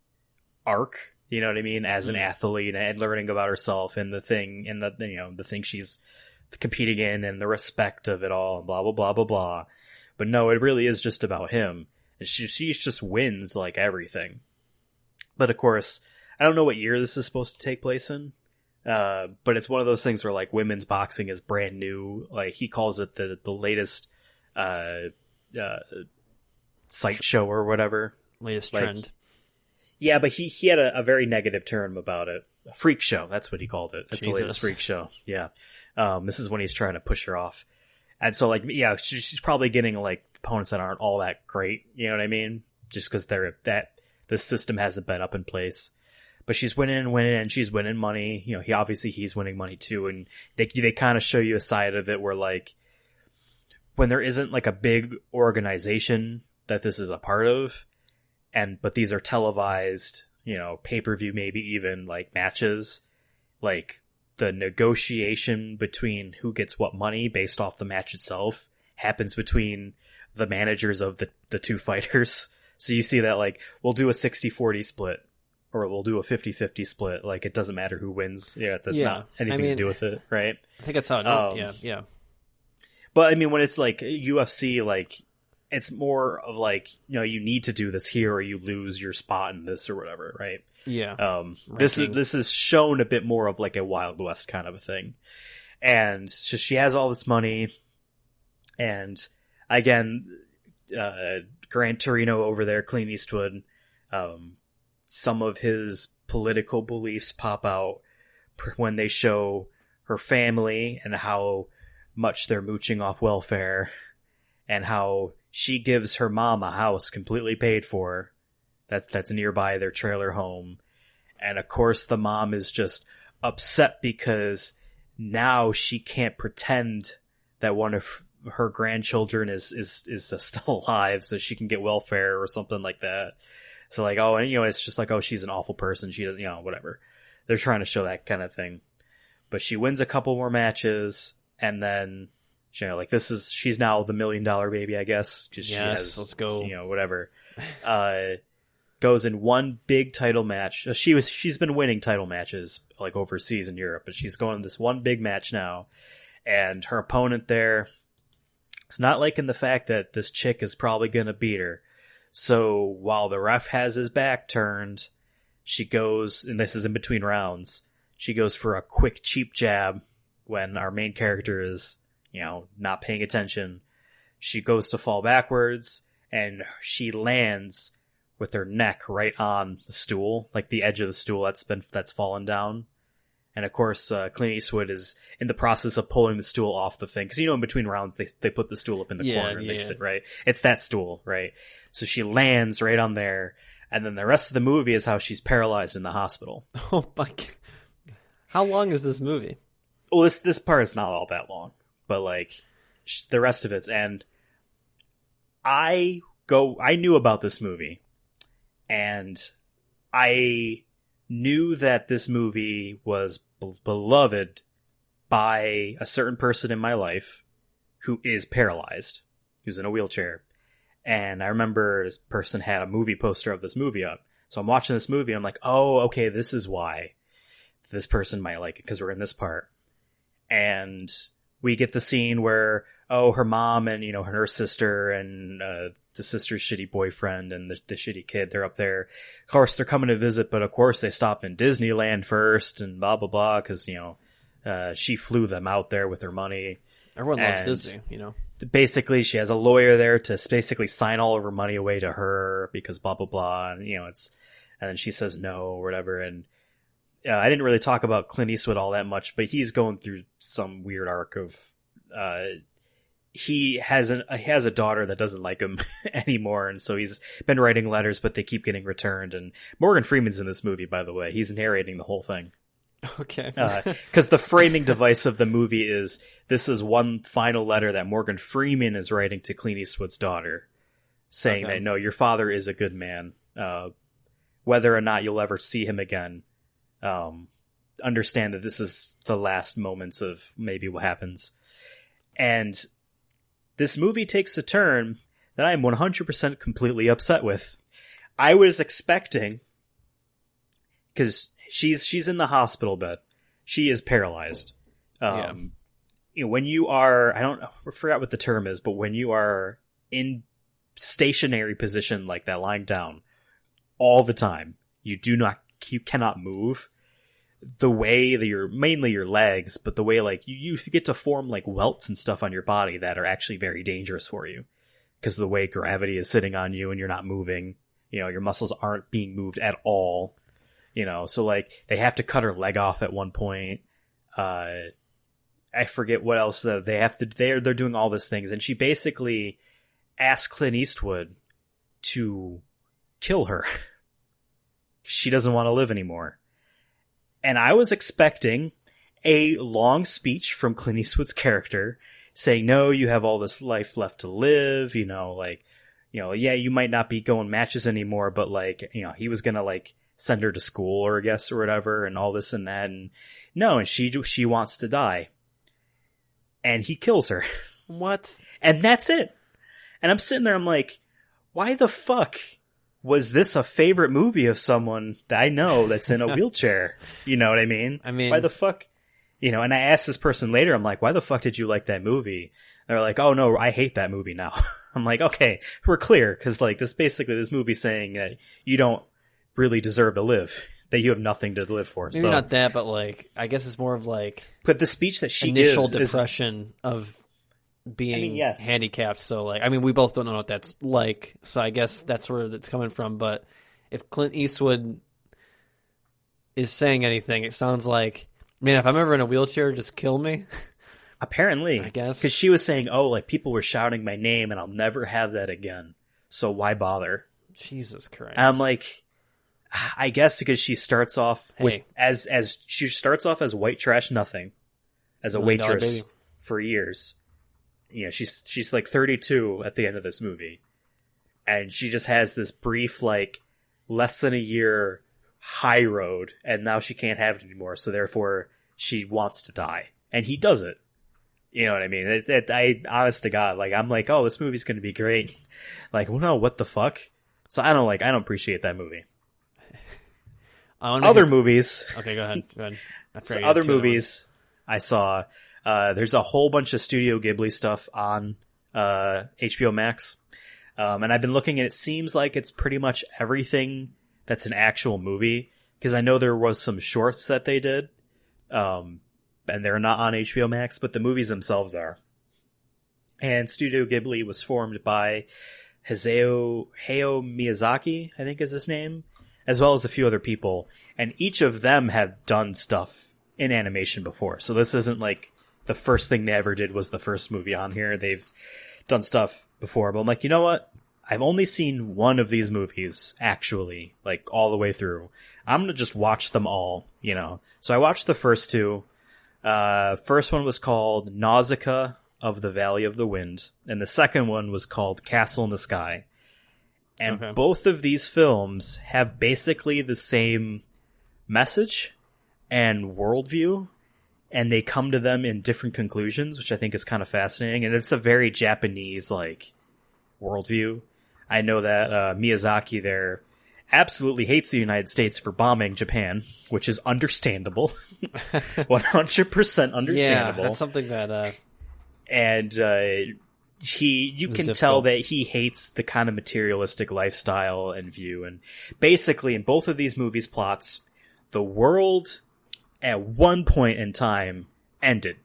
arc, you know what I mean, as an athlete and learning about herself and the thing and the thing she's competing in and the respect of it all and blah blah blah blah blah. But no, it really is just about him. And she just wins like everything. But of course, I don't know what year this is supposed to take place in. But it's one of those things where like women's boxing is brand new. Like he calls it the latest sight show or whatever. Latest trend. Yeah, but he had a very negative term about it. A freak show, that's what he called it. That's Jesus. The latest freak show. Yeah. This is when he's trying to push her off. And so like, yeah, she's probably getting like opponents that aren't all that great. You know what I mean? Just because the system hasn't been up in place. But she's winning, and she's winning money. He's winning money too. And they kind of show you a side of it where like, when there isn't like a big organization that this is a part of, but these are televised, pay-per-view, maybe even like matches, like the negotiation between who gets what money based off the match itself happens between the managers of the two fighters. So you see that like, we'll do a 60-40 split. Or we'll do a 50-50 split. Like, it doesn't matter who wins. Yeah, that's not anything to do with it, right? I think that's how it yeah. But, I mean, when it's, like, UFC, like, it's more of, like, you need to do this here or you lose your spot in this or whatever, right? Yeah. This is shown a bit more of, like, a Wild West kind of a thing. And so she has all this money. And, again, Gran Torino over there, Clint Eastwood, some of his political beliefs pop out when they show her family and how much they're mooching off welfare and how she gives her mom a house completely paid for that's nearby their trailer home. And of course the mom is just upset because now she can't pretend that one of her grandchildren is still alive so she can get welfare or something like that. So like, oh, and it's just like, oh, she's an awful person. She doesn't, whatever. They're trying to show that kind of thing. But she wins a couple more matches, and then, she's now the $1 million baby, I guess. Yes, she has, let's go. Whatever. Goes in one big title match. She's been winning title matches like overseas in Europe, but she's going this one big match now. And her opponent there, it's not liking the fact that this chick is probably going to beat her. So while the ref has his back turned, she goes, and this is in between rounds, she goes for a quick, cheap jab when our main character is, not paying attention. She goes to fall backwards, and she lands with her neck right on the stool, like the edge of the stool that's fallen down. And of course, Clint Eastwood is in the process of pulling the stool off the thing. Cause in between rounds, they put the stool up in the corner and they sit, right? It's that stool, right? So she lands right on there. And then the rest of the movie is how she's paralyzed in the hospital. Oh my God. How long is this movie? Well, this part is not all that long, but like the rest of it's, and I knew about this movie and I knew that this movie was beloved by a certain person in my life who is paralyzed. who's in a wheelchair. And I remember this person had a movie poster of this movie up. So I'm watching this movie. I'm like, oh, okay, this is why this person might like it, because we're in this part. And we get the scene where, her mom and, her sister and the sister's shitty boyfriend and the shitty kid, they're up there. Of course, they're coming to visit, but of course they stop in Disneyland first and blah, blah, blah, because, she flew them out there with her money. Everyone loves Disney, Basically, she has a lawyer there to basically sign all of her money away to her because blah, blah, blah. And, and then she says no or whatever. And I didn't really talk about Clint Eastwood all that much, but he's going through some weird arc of, he has a daughter that doesn't like him anymore. And so he's been writing letters, but they keep getting returned. And Morgan Freeman's in this movie, by the way. He's narrating the whole thing. Okay. Because the framing device of the movie is, this is one final letter that Morgan Freeman is writing to Clint Eastwood's daughter, saying that, no, your father is a good man. Whether or not you'll ever see him again, understand that this is the last moments of maybe what happens. And this movie takes a turn that I am 100% completely upset with. I was expecting, because she's in the hospital bed. She is paralyzed. When you are, I forgot what the term is, but when you are in stationary position like that, lying down all the time, you cannot move. The way that mainly your legs, but the way like you get to form like welts and stuff on your body that are actually very dangerous for you, because the way gravity is sitting on you and you're not moving, your muscles aren't being moved at all. So like they have to cut her leg off at one point. I forget what else they have to, they're doing all these things. And she basically asked Clint Eastwood to kill her. She doesn't want to live anymore. And I was expecting a long speech from Clint Eastwood's character saying, no, you have all this life left to live, yeah, you might not be going matches anymore, but like, he was going to like send her to school or whatever and all this and that. And no, and she wants to die. And he kills her. What? And that's it. And I'm sitting there, I'm like, why the fuck was this a favorite movie of someone that I know that's in a wheelchair? You know what I mean? Why the fuck? And I asked this person later, I'm like, why the fuck did you like that movie? They're like, oh no, I hate that movie now. I'm like, okay, we're clear. Cause like this movie saying that you don't really deserve to live, that you have nothing to live for. Maybe so, not that, but like, I guess it's more of like, but the speech that she initial gives depression of being handicapped. So like, we both don't know what that's like. So I guess that's where it's coming from. But if Clint Eastwood is saying anything, it sounds like, man, if I'm ever in a wheelchair, just kill me. Apparently, I guess. Because she was saying, oh, like people were shouting my name and I'll never have that again. So why bother? Jesus Christ. And I'm like, I guess because she starts off with, as she starts off as white trash nothing, as a waitress for years. She's like 32 at the end of this movie, and she just has this brief like less than a year high road, and now she can't have it anymore. So therefore, she wants to die, and he does it. You know what I mean? I honest to God, like I'm like, oh, this movie's going to be great. Like, well, no, what the fuck? So I don't appreciate that movie. Other movies. Okay, go ahead. So other movies I saw. There's a whole bunch of Studio Ghibli stuff on HBO Max, and I've been looking, and it seems like it's pretty much everything that's an actual movie. Because I know there was some shorts that they did, and they're not on HBO Max, but the movies themselves are. And Studio Ghibli was formed by Hayao Miyazaki, I think is his name, as well as a few other people, and each of them have done stuff in animation before. So this isn't like the first thing they ever did was the first movie on here. They've done stuff before, but I'm like, you know what? I've only seen one of these movies, actually, like all the way through. I'm gonna just watch them all, So I watched the first two. First one was called Nausicaa of the Valley of the Wind, and the second one was called Castle in the Sky. And both of these films have basically the same message and worldview, and they come to them in different conclusions, which I think is kind of fascinating. And it's a very Japanese, like, worldview. I know that Miyazaki there absolutely hates the United States for bombing Japan, which is understandable. 100% understandable. Yeah, that's something that... And you can tell that he hates the kind of materialistic lifestyle and view. And basically, in both of these movies' plots, the world at one point in time ended,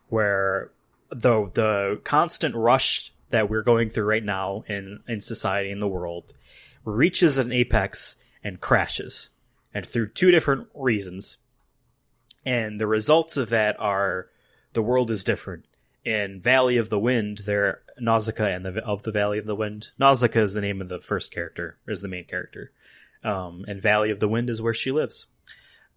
where the constant rush that we're going through right now in society, in the world, reaches an apex and crashes, and through two different reasons. And the results of that are the world is different. In Valley of the Wind, there Nausicaa and of the Valley of the Wind. Nausicaa is the name of the first character, is the main character. And Valley of the Wind is where she lives.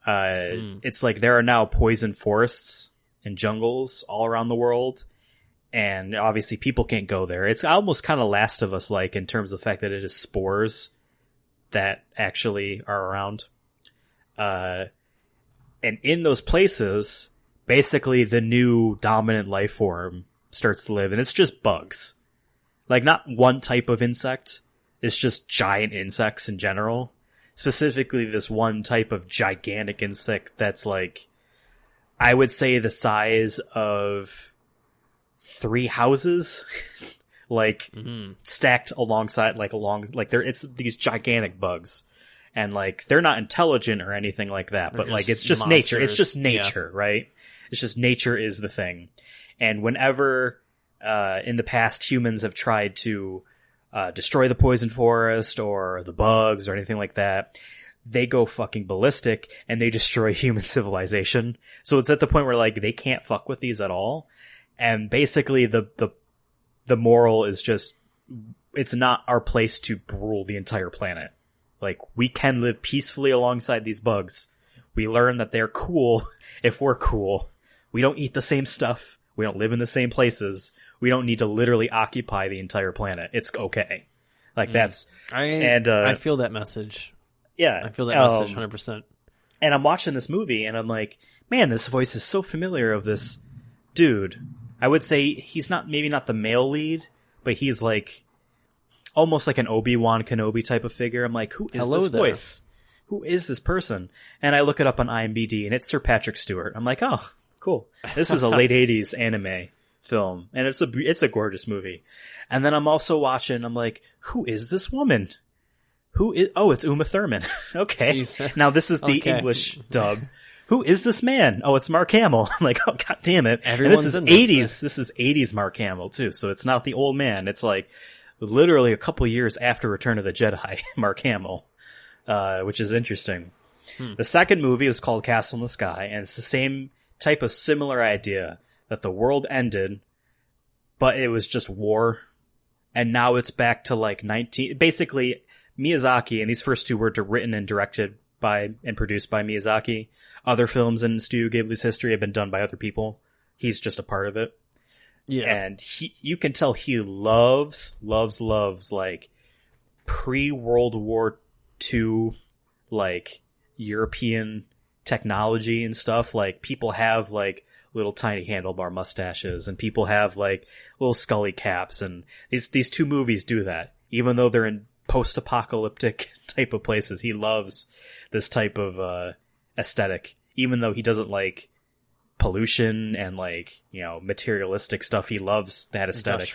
It's like there are now poison forests and jungles all around the world. And obviously people can't go there. It's almost kind of Last of Us like in terms of the fact that it is spores that actually are around. And in those places, basically the new dominant life form starts to live, and it's just bugs. Like, not one type of insect. It's just giant insects in general. Specifically this one type of gigantic insect that's like, I would say the size of 3 houses. Like, stacked alongside, it's these gigantic bugs. And like, they're not intelligent or anything like that, but like, it's just monsters. Nature. It's just nature, yeah. Right? It's just nature is the thing. And whenever, in the past humans have tried to, destroy the poison forest or the bugs or anything like that, they go fucking ballistic and they destroy human civilization. So it's at the point where like, they can't fuck with these at all. And basically the moral is just, it's not our place to rule the entire planet. Like, we can live peacefully alongside these bugs. We learn that they're cool if we're cool. We don't eat the same stuff. We don't live in the same places. We don't need to literally occupy the entire planet. It's okay. Like, that's... I feel that message. Yeah. I feel that message 100%. And I'm watching this movie, and I'm like, man, this voice is so familiar of this dude. I would say he's maybe not the male lead, but he's like almost like an Obi-Wan Kenobi type of figure. I'm like, who is this voice? Who is this person? And I look it up on IMDb, and it's Sir Patrick Stewart. I'm like, oh, cool. This is a late 80s anime film, and it's a gorgeous movie. And then I'm also watching, I'm like, who is this woman? It's Uma Thurman. Okay. Now this is the English dub. Who is this man? Oh, it's Mark Hamill. I'm like, oh, god damn it. Everyone's and this is in 80s. This is 80s Mark Hamill too. So it's not the old man. It's like literally a couple years after Return of the Jedi, Mark Hamill, which is interesting. The second movie was called Castle in the Sky, and it's the same type of similar idea that the world ended, but it was just war. And now it's back to like basically Miyazaki, and these first two were written and directed by and produced by Miyazaki. Other films in Studio Ghibli's history have been done by other people. He's just a part of it. Yeah. And you can tell he loves like pre-World War II, like European technology and stuff. Like, people have like little tiny handlebar mustaches, and people have like little scully caps, and these two movies do that. Even though they're in post-apocalyptic type of places, he loves this type of aesthetic. Even though he doesn't like pollution and like, you know, materialistic stuff, he loves that aesthetic.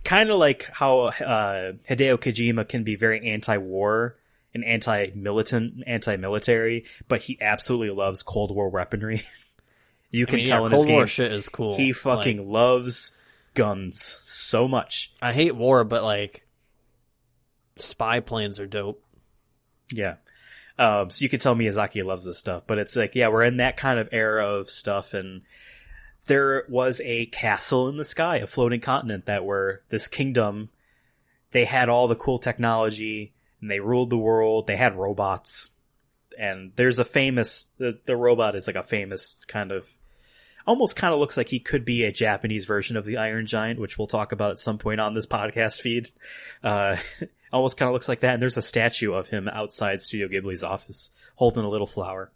Kind of like how Hideo Kojima can be very anti-war and anti-military, but he absolutely loves Cold War weaponry. You can tell in his Cold War games, shit is cool. He fucking loves guns so much. I hate war, but like spy planes are dope. Yeah. So you can tell Miyazaki loves this stuff, but it's like, yeah, we're in that kind of era of stuff, and there was a castle in the sky, a floating continent this kingdom, they had all the cool technology, and they ruled the world, they had robots, and there's a famous, the robot is like a famous kind of, almost kind of looks like he could be a Japanese version of the Iron Giant, which we'll talk about at some point on this podcast feed. Almost kind of looks like that. And there's a statue of him outside Studio Ghibli's office holding a little flower.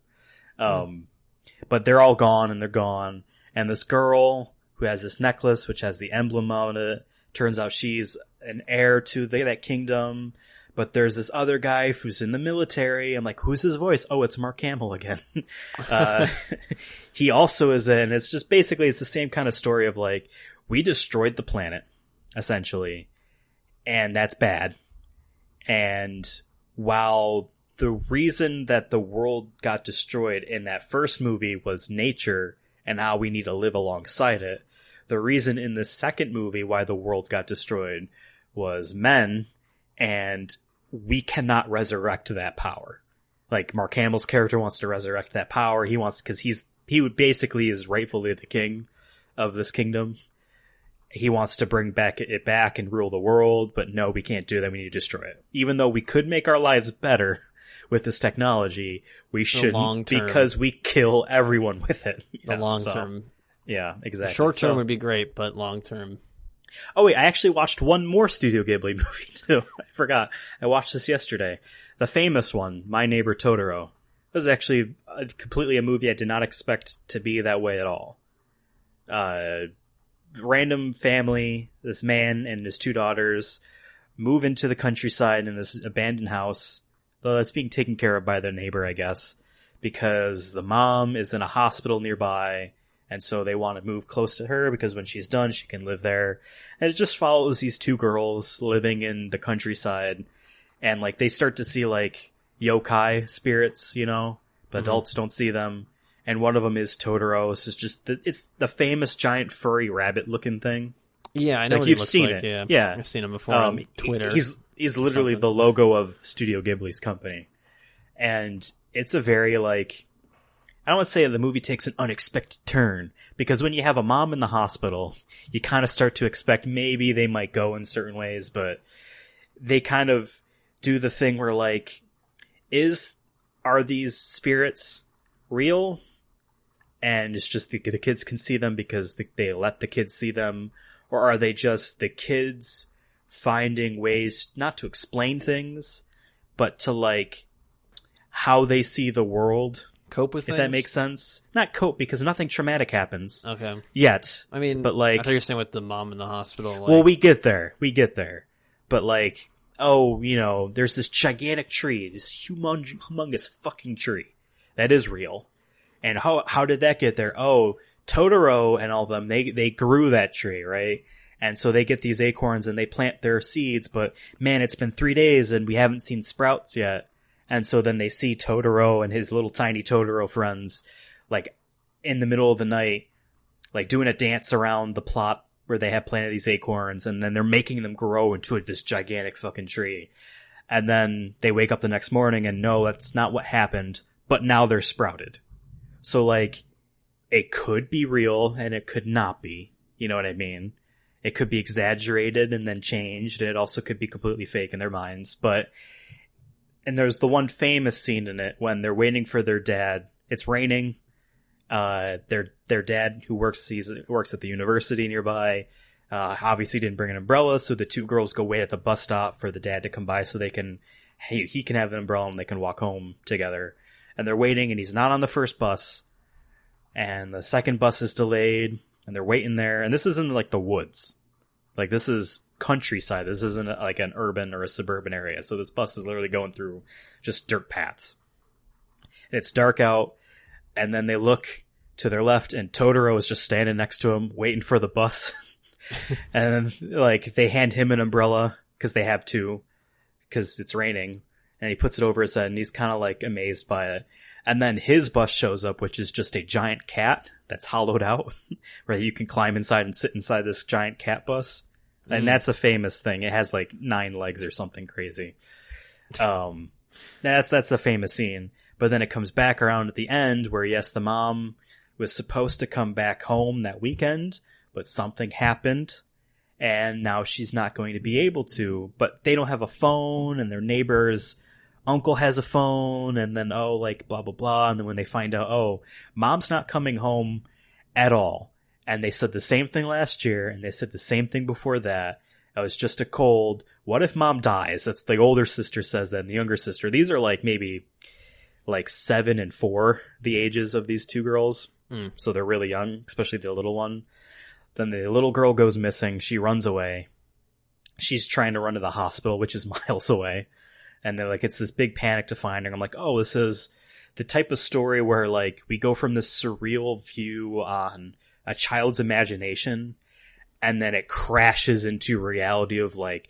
but they're all gone and they're gone. And this girl who has this necklace, which has the emblem on it, turns out she's an heir to that kingdom. But there's this other guy who's in the military. I'm like, who's his voice? Oh, it's Mark Hamill again. He also is in, it's just basically, it's the same kind of story of like, we destroyed the planet, essentially. And that's bad. And while the reason that the world got destroyed in that first movie was nature and how we need to live alongside it, the reason in the second movie why the world got destroyed was men, and we cannot resurrect that power. Like, Mark Hamill's character wants to resurrect that power. He wants, because he would basically is rightfully the king of this kingdom. He wants to bring it back and rule the world, but no, we can't do that. We need to destroy it. Even though we could make our lives better with this technology, we shouldn't, because we kill everyone with it. The long term. Yeah, exactly. The short term would be great, but long term. Oh wait, I actually watched one more Studio Ghibli movie too. I forgot. I watched this yesterday. The famous one, My Neighbor Totoro. It was actually completely a movie I did not expect to be that way at all. Random family, this man and his 2 daughters move into the countryside in this abandoned house. Though it's being taken care of by their neighbor, I guess, because the mom is in a hospital nearby. And so they want to move close to her because when she's done, she can live there. And it just follows these 2 girls living in the countryside. And like, they start to see like yokai spirits, you know, but adults don't see them. And one of them is Totoro. It's the famous giant furry rabbit looking thing. Yeah, I know what he looks like. Yeah. I've seen him before on Twitter. He's literally the logo of Studio Ghibli's company. And it's a very like, I don't want to say the movie takes an unexpected turn, because when you have a mom in the hospital, you kind of start to expect maybe they might go in certain ways, but they kind of do the thing where like, are these spirits real? And it's just the kids can see them because they let the kids see them, or are they just the kids finding ways not to explain things, but to like how they see the world? Cope with things? If that makes sense. Not cope, because nothing traumatic happens. Okay. Yet. I mean, but like, I thought you were saying with the mom in the hospital. Like... Well, we get there. But like, oh, you know, there's this gigantic tree, this humongous fucking tree that is real. And how did that get there? Oh, Totoro and all of them, they grew that tree, right? And so they get these acorns and they plant their seeds, but man, it's been 3 days and we haven't seen sprouts yet. And so then they see Totoro and his little tiny Totoro friends, like, in the middle of the night, like, doing a dance around the plot where they have planted these acorns, and then they're making them grow into this gigantic fucking tree. And then they wake up the next morning and no, that's not what happened, but now they're sprouted. So, like, it could be real and it could not be. You know what I mean? It could be exaggerated and then changed, and it also could be completely fake in their minds, but... And there's the one famous scene in it when they're waiting for their dad. It's raining. Their dad, who works at the university nearby, obviously didn't bring an umbrella, so the 2 girls go wait at the bus stop for the dad to come by so he can have an umbrella and they can walk home together. And they're waiting, and he's not on the first bus. And the second bus is delayed, and they're waiting there. And this isn't like the woods. Like, this is countryside. This isn't like an urban or a suburban area. So this bus is literally going through just dirt paths. And it's dark out, and then they look to their left, and Totoro is just standing next to him, waiting for the bus. And like, they hand him an umbrella because they have to, because it's raining, and he puts it over his head, and he's kind of like amazed by it. And then his bus shows up, which is just a giant cat that's hollowed out, where you can climb inside and sit inside this giant cat bus. And that's a famous thing. It has like 9 legs or something crazy. That's the famous scene. But then it comes back around at the end where, yes, the mom was supposed to come back home that weekend, but something happened, and now she's not going to be able to. But they don't have a phone, and their neighbor's uncle has a phone, and then, oh, like, blah, blah, blah. And then when they find out, oh, mom's not coming home at all. And they said the same thing last year, and they said the same thing before that. It was just a cold. What if mom dies? That's the older sister says that, and the younger sister. These are like maybe like 7 and 4, the ages of these two girls. So they're really young, especially the little one. Then the little girl goes missing. She runs away. She's trying to run to the hospital, which is miles away. And they're like, it's this big panic to find her. I'm like, oh, this is the type of story where like we go from this surreal view on a child's imagination, and then it crashes into reality of like,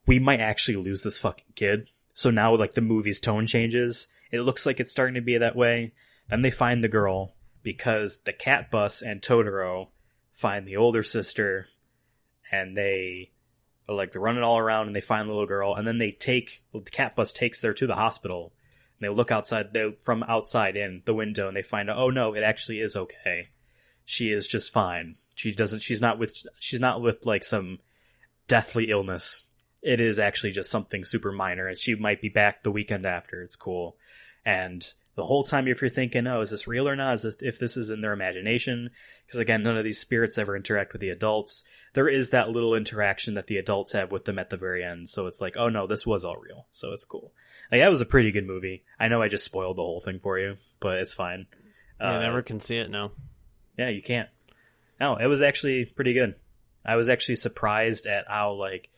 we might actually lose this fucking kid. So now like the movie's tone changes. It looks like it's starting to be that way. Then they find the girl because the cat bus and Totoro find the older sister, and they are like, they're running all around and they find the little girl, and then the cat bus takes her to the hospital, and they look outside, from outside in the window, and they find out, oh no, it actually is okay. She is just fine. She's not with like some deathly illness. It is actually just something super minor, and she might be back the weekend after. It's cool. And the whole time, if you're thinking, oh, is this real or not? If this is in their imagination? Because again, none of these spirits ever interact with the adults. There is that little interaction that the adults have with them at the very end. So it's like, oh no, this was all real. So it's cool. Like, that was a pretty good movie. I know I just spoiled the whole thing for you, but it's fine. I never can see it now. Yeah, you can't. No, it was actually pretty good. I was actually surprised at how, like,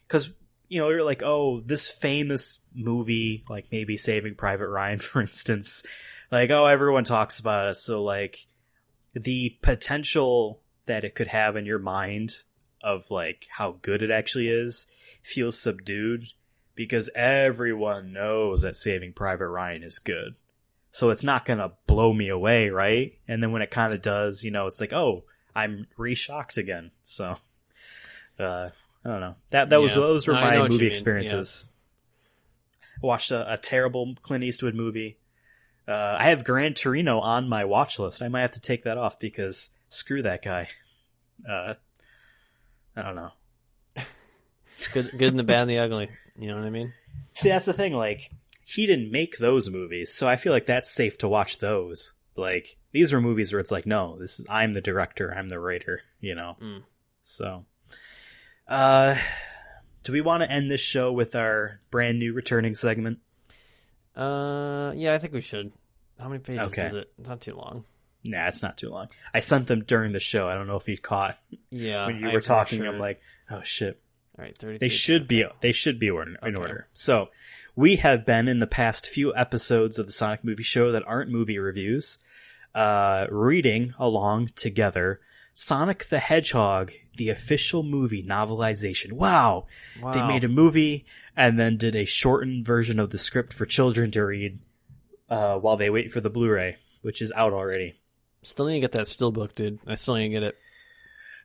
because, you know, you're like, oh, this famous movie, like maybe Saving Private Ryan, for instance, like, oh, everyone talks about it. So, like, the potential that it could have in your mind of, like, how good it actually is feels subdued because everyone knows that Saving Private Ryan is good. So it's not going to blow me away, right? And then when it kind of does, you know, it's like, oh, I'm re-shocked again. So, I don't know. Those were my movie experiences. Yeah. I watched a terrible Clint Eastwood movie. I have Gran Torino on my watch list. I might have to take that off because screw that guy. I don't know. Good in the bad and the ugly. You know what I mean? See, that's the thing. Like, he didn't make those movies, so I feel like that's safe to watch those. Like, these are movies where it's like, no, I'm the director, I'm the writer, you know? So, do we want to end this show with our brand new returning segment? Yeah, I think we should. How many pages is it? It's not too long. Nah, it's not too long. I sent them during the show. I don't know if you caught. Yeah. When you were talking, sure. I'm like, oh shit. All right, 33. They should be in order. So, we have been in the past few episodes of the Sonic Movie Show that aren't movie reviews, reading along together Sonic the Hedgehog, the official movie novelization. Wow. They made a movie and then did a shortened version of the script for children to read while they wait for the Blu-ray, which is out already. Still need to get that steelbook, dude. I still need to get it.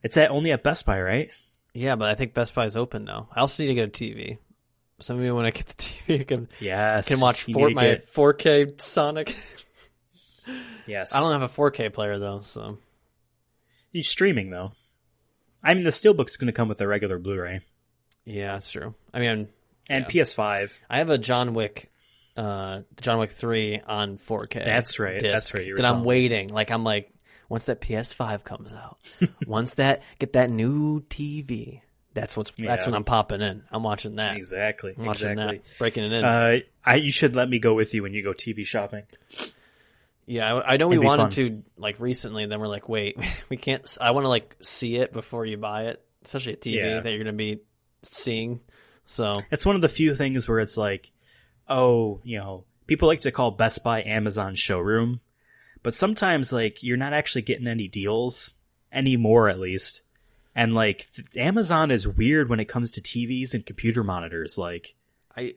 It's only at Best Buy, right? Yeah, but I think Best Buy is open now. I also need to get a TV. So maybe when I get the TV, I can watch my 4K Sonic. Yes. I don't have a 4K player, though, so. He's streaming, though. I mean, the Steelbook's going to come with a regular Blu-ray. Yeah, that's true. I mean... And yeah. PS5. I have a John Wick 3 on 4K. That's right. That's right. That I'm waiting. Like, I'm like, once that PS5 comes out, get that new TV... That's when I'm popping in. I'm watching that. Exactly. I'm watching that. Breaking it in. You should let me go with you when you go TV shopping. Yeah, I know we wanted to, like, recently, and then we're like, wait, we can't. I want to, like, see it before you buy it, especially a TV that you're going to be seeing. So it's one of the few things where it's like, oh, you know, people like to call Best Buy Amazon showroom, but sometimes, like, you're not actually getting any deals anymore, at least. And, like, Amazon is weird when it comes to TVs and computer monitors. Like,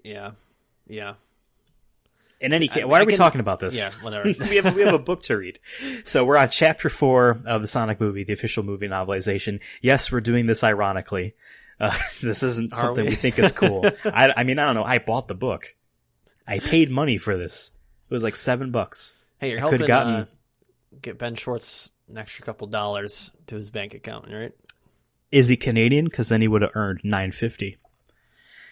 yeah. In any case, why are we talking about this? Yeah, whatever. we have a book to read. So we're on chapter 4 of the Sonic movie, the official movie novelization. Yes, we're doing this ironically. This isn't something we think is cool. I mean, I don't know. I bought the book. I paid money for this. It was like $7. Hey, you're helping get Ben Schwartz an extra couple dollars to his bank account, right? Is he Canadian? Because then he would have earned $9.50.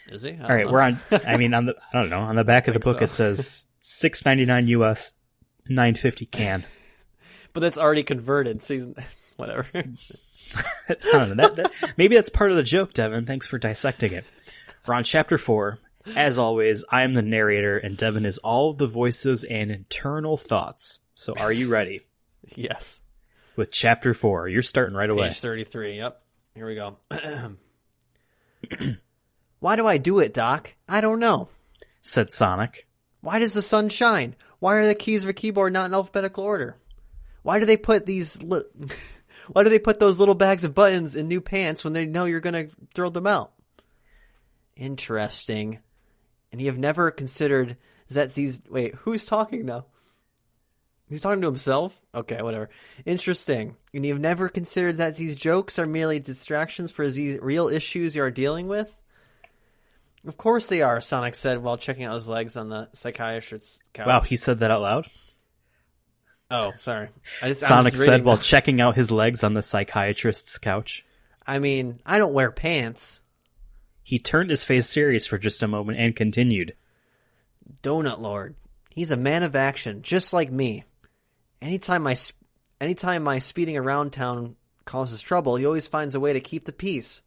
Is he? All right, we're on. I mean, I don't know. On the back of the book, it says $6.99 US, $9.50 can. But that's already converted. Season, whatever. I don't know. Maybe that's part of the joke, Devin. Thanks for dissecting it. We're on chapter 4. As always, I am the narrator, and Devin is all of the voices and internal thoughts. So are you ready? Yes. With Chapter 4. You're starting right away. Page 33, yep. Here we go. Why do I do it, Doc? I don't know, said Sonic. Why does the sun shine? Why are the keys of a keyboard not in alphabetical order? Why do they put Why do they put those little bags of buttons in new pants when they know you're going to throw them out? Interesting. And you have never considered that these... Wait, who's talking now? He's talking to himself? Okay, whatever. Interesting. And you've never considered that these jokes are merely distractions for the real issues you are dealing with? Of course they are, Sonic said while checking out his legs on the psychiatrist's couch. Wow, he said that out loud? Oh, sorry. Sonic said while checking out his legs on the psychiatrist's couch. I mean, I don't wear pants. He turned his face serious for just a moment and continued. Donut Lord. He's a man of action, just like me. Anytime my speeding around town causes trouble, he always finds a way to keep the peace.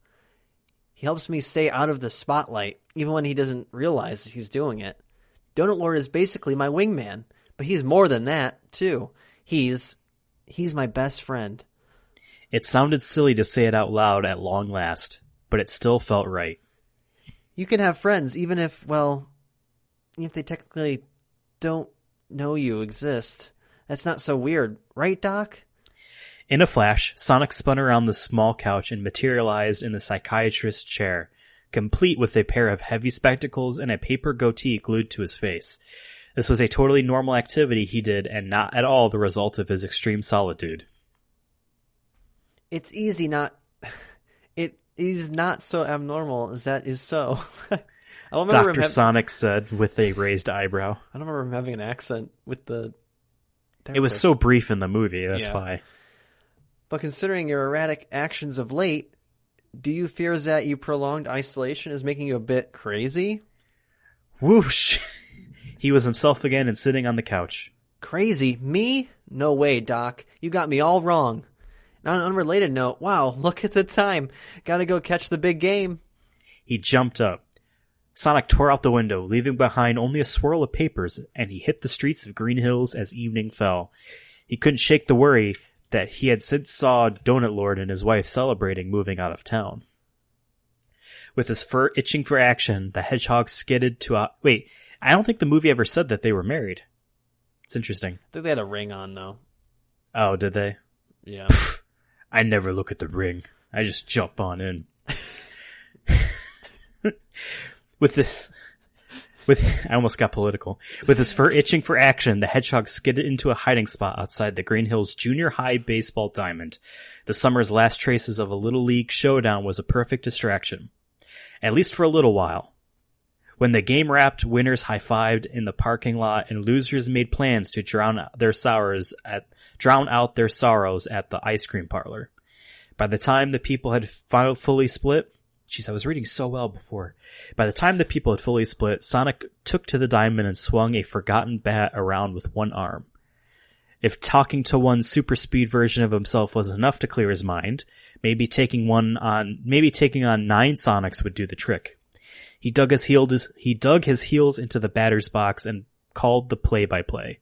He helps me stay out of the spotlight, even when he doesn't realize he's doing it. Donut Lord is basically my wingman, but he's more than that, too. He's my best friend. It sounded silly to say it out loud at long last, but it still felt right. You can have friends, even if they technically don't know you exist. That's not so weird, right, Doc? In a flash, Sonic spun around the small couch and materialized in the psychiatrist's chair, complete with a pair of heavy spectacles and a paper goatee glued to his face. This was a totally normal activity he did and not at all the result of his extreme solitude. It is not so abnormal as that is so. Dr. Sonic said with a raised eyebrow. I don't remember him having an accent with the therapist. It was so brief in the movie, that's why. But considering your erratic actions of late, do you fear that your prolonged isolation is making you a bit crazy? Whoosh! He was himself again and sitting on the couch. Crazy? Me? No way, Doc. You got me all wrong. On an unrelated note, wow, look at the time. Gotta go catch the big game. He jumped up. Sonic tore out the window, leaving behind only a swirl of papers, and he hit the streets of Green Hills as evening fell. He couldn't shake the worry that he had since saw Donut Lord and his wife celebrating moving out of town. With his fur itching for action, the hedgehog skidded to wait, I don't think the movie ever said that they were married. It's interesting. I think they had a ring on, though. Oh, did they? Yeah. I never look at the ring. I just jump on in. I almost got political. With his fur itching for action, the hedgehog skidded into a hiding spot outside the Green Hills Junior High baseball diamond. The summer's last traces of a Little League showdown was a perfect distraction. At least for a little while. When the game wrapped, winners high-fived in the parking lot and losers made plans to drown out their sorrows at the ice cream parlor. By the time the people had fully split, jeez, I was reading so well before. By the time the people had fully split, Sonic took to the diamond and swung a forgotten bat around with one arm. If talking to one super speed version of himself was enough to clear his mind, maybe taking on 9 Sonics would do the trick. He dug his heels into the batter's box and called the play-by-play.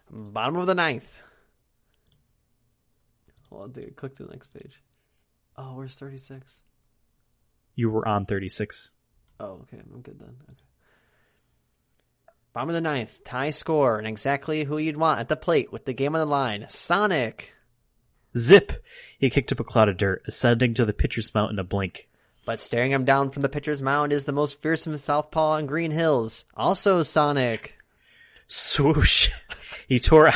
Bottom of the ninth. Hold on, dude. Click to the next page. Oh, where's 36? You were on 36. Oh, okay. I'm good then. Okay. Bottom of the ninth. Tie score, and exactly who you'd want at the plate with the game on the line. Sonic! Zip! He kicked up a cloud of dirt, ascending to the pitcher's mound in a blink. But staring him down from the pitcher's mound is the most fearsome southpaw on Green Hills. Also Sonic. Swoosh! He tore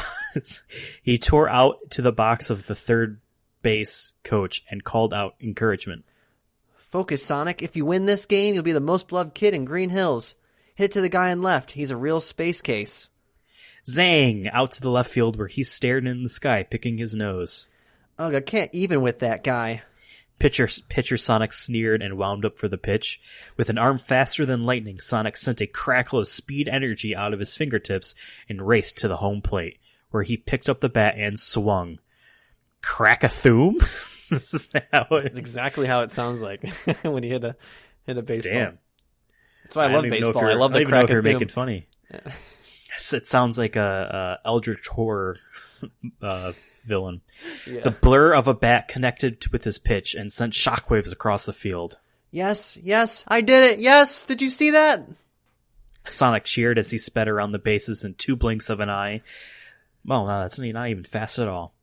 out to the box of the third base coach and called out encouragement. Focus, Sonic. If you win this game, you'll be the most beloved kid in Green Hills. Hit it to the guy on left. He's a real space case. Zang! Out to the left field where he stared in the sky, picking his nose. Ugh, I can't even with that guy. Pitcher Sonic sneered and wound up for the pitch. With an arm faster than lightning, Sonic sent a crackle of speed energy out of his fingertips and raced to the home plate, where he picked up the bat and swung. Crack-a-thoom? That's exactly how it sounds like when you hit a baseball. Damn. That's why I love baseball. I love the crack of making funny. It sounds like a eldritch horror villain. Yeah. The blur of a bat connected with his pitch and sent shockwaves across the field. Yes, I did it. Yes, did you see that? Sonic cheered as he sped around the bases in 2 blinks of an eye. Well, no, that's not even fast at all.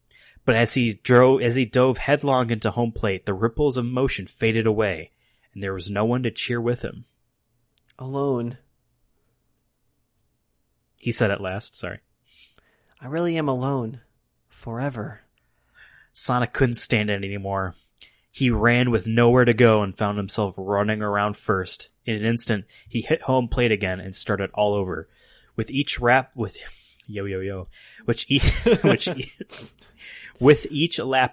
But as he dove headlong into home plate, the ripples of motion faded away, and there was no one to cheer with him. Alone. He said at last, sorry. I really am alone. Forever. Sonic couldn't stand it anymore. He ran with nowhere to go and found himself running around first. In an instant, he hit home plate again and started all over. With each lap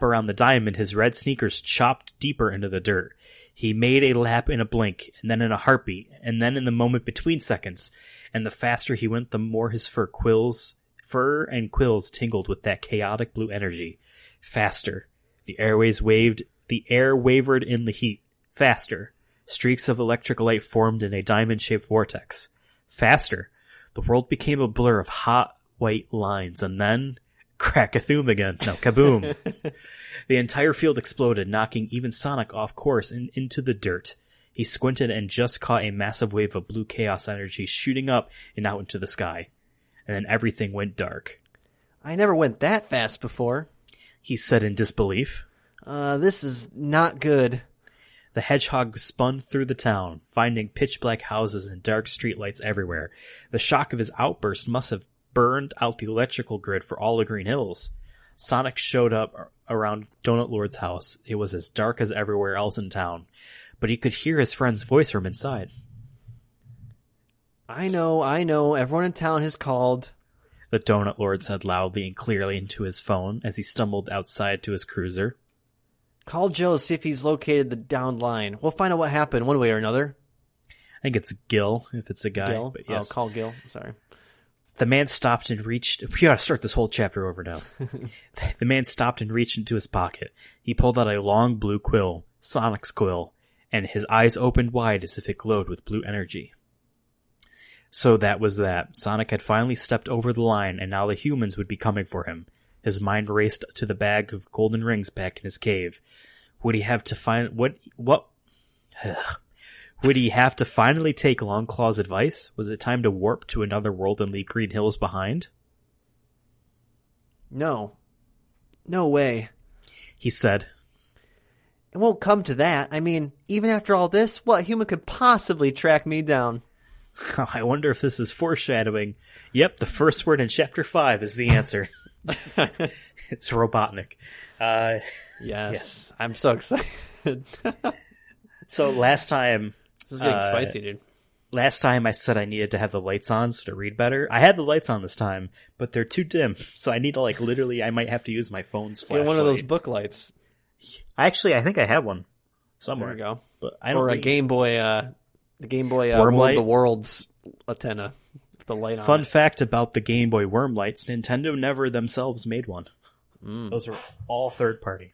around the diamond, his red sneakers chopped deeper into the dirt. He made a lap in a blink, and then in a heartbeat, and then in the moment between seconds. And the faster he went, the more his fur and quills tingled with that chaotic blue energy. Faster. The air wavered in the heat. Faster. Streaks of electric light formed in a diamond-shaped vortex. Faster. The world became a blur of hot, white lines, and then... Crack-a-thoom again. No, kaboom. The entire field exploded, knocking even Sonic off course and into the dirt. He squinted and just caught a massive wave of blue chaos energy shooting up and out into the sky. And then everything went dark. I never went that fast before, he said in disbelief. This is not good. The hedgehog spun through the town, finding pitch-black houses and dark streetlights everywhere. The shock of his outburst must have burned out the electrical grid for all of Green Hills. Sonic showed up around Donut Lord's house. It was as dark as everywhere else in town, but he could hear his friend's voice from inside. I know. Everyone in town has called. The Donut Lord said loudly and clearly into his phone as he stumbled outside to his cruiser. Call Joe, see if he's located the downed line. We'll find out what happened one way or another. I think it's Gil, if it's a guy. Gil? But yes. Oh, call Gil. Sorry. The man stopped and reached... We gotta start this whole chapter over now. The man stopped and reached into his pocket. He pulled out a long blue quill, Sonic's quill, and his eyes opened wide as if it glowed with blue energy. So that was that. Sonic had finally stepped over the line, and now the humans would be coming for him. His mind raced to the bag of golden rings back in his cave. Would he have to Would he have to finally take Longclaw's advice? Was it time to warp to another world and leave Green Hills behind? No. No way. He said. It won't come to that. I mean, even after all this, what human could possibly track me down? I wonder if this is foreshadowing. Yep, the first word in Chapter 5 is the answer. It's Robotnik. Yes. I'm so excited. So last time... This is getting spicy, dude. Last time I said I needed to have the lights on so to read better. I had the lights on this time, but they're too dim. So I need to literally, I might have to use my phone's flashlight. Get one of those book lights. I think I have one somewhere. There we go. But I don't. Or a Game Boy, the Game Boy World of the World's antenna. With the light on Fun fact about the Game Boy Worm lights, Nintendo never themselves made one. Those are all third party.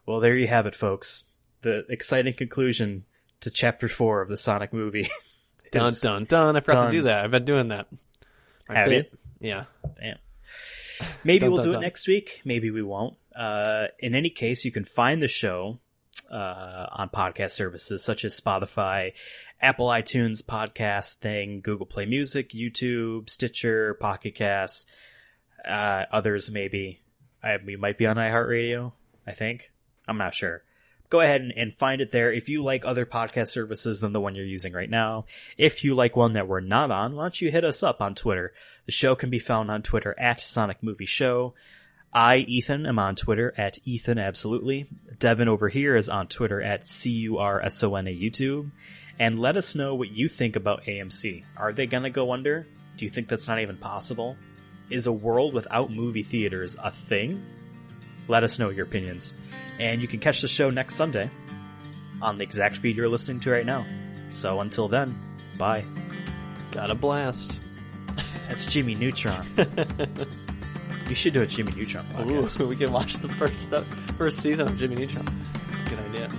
Well, there you have it, folks. The exciting conclusion to Chapter 4 of the Sonic movie. Dun, dun, dun. I forgot to do that. I've been doing that. Have you? Yeah. Damn. Maybe we'll do it next week. Maybe we won't. In any case, you can find the show on podcast services such as Spotify, Apple iTunes podcast thing, Google Play Music, YouTube, Stitcher, Pocket Casts, others maybe. We might be on iHeartRadio, I think. I'm not sure. Go ahead and find it there. If you like other podcast services than the one you're using right now, if you like one that we're not on, why don't you hit us up on Twitter? The show can be found on Twitter at Sonic Movie Show. I, Ethan, am on Twitter at Ethan Absolutely. Devin over here is on Twitter at CURSONA YouTube. And let us know what you think about AMC. Are they gonna go under? Do you think that's not even possible? Is a world without movie theaters a thing? Let us know your opinions. And you can catch the show next Sunday on the exact feed you're listening to right now. So until then, bye. Got a blast. That's Jimmy Neutron. You should do a Jimmy Neutron podcast. Ooh, we can watch the first season of Jimmy Neutron. Good idea.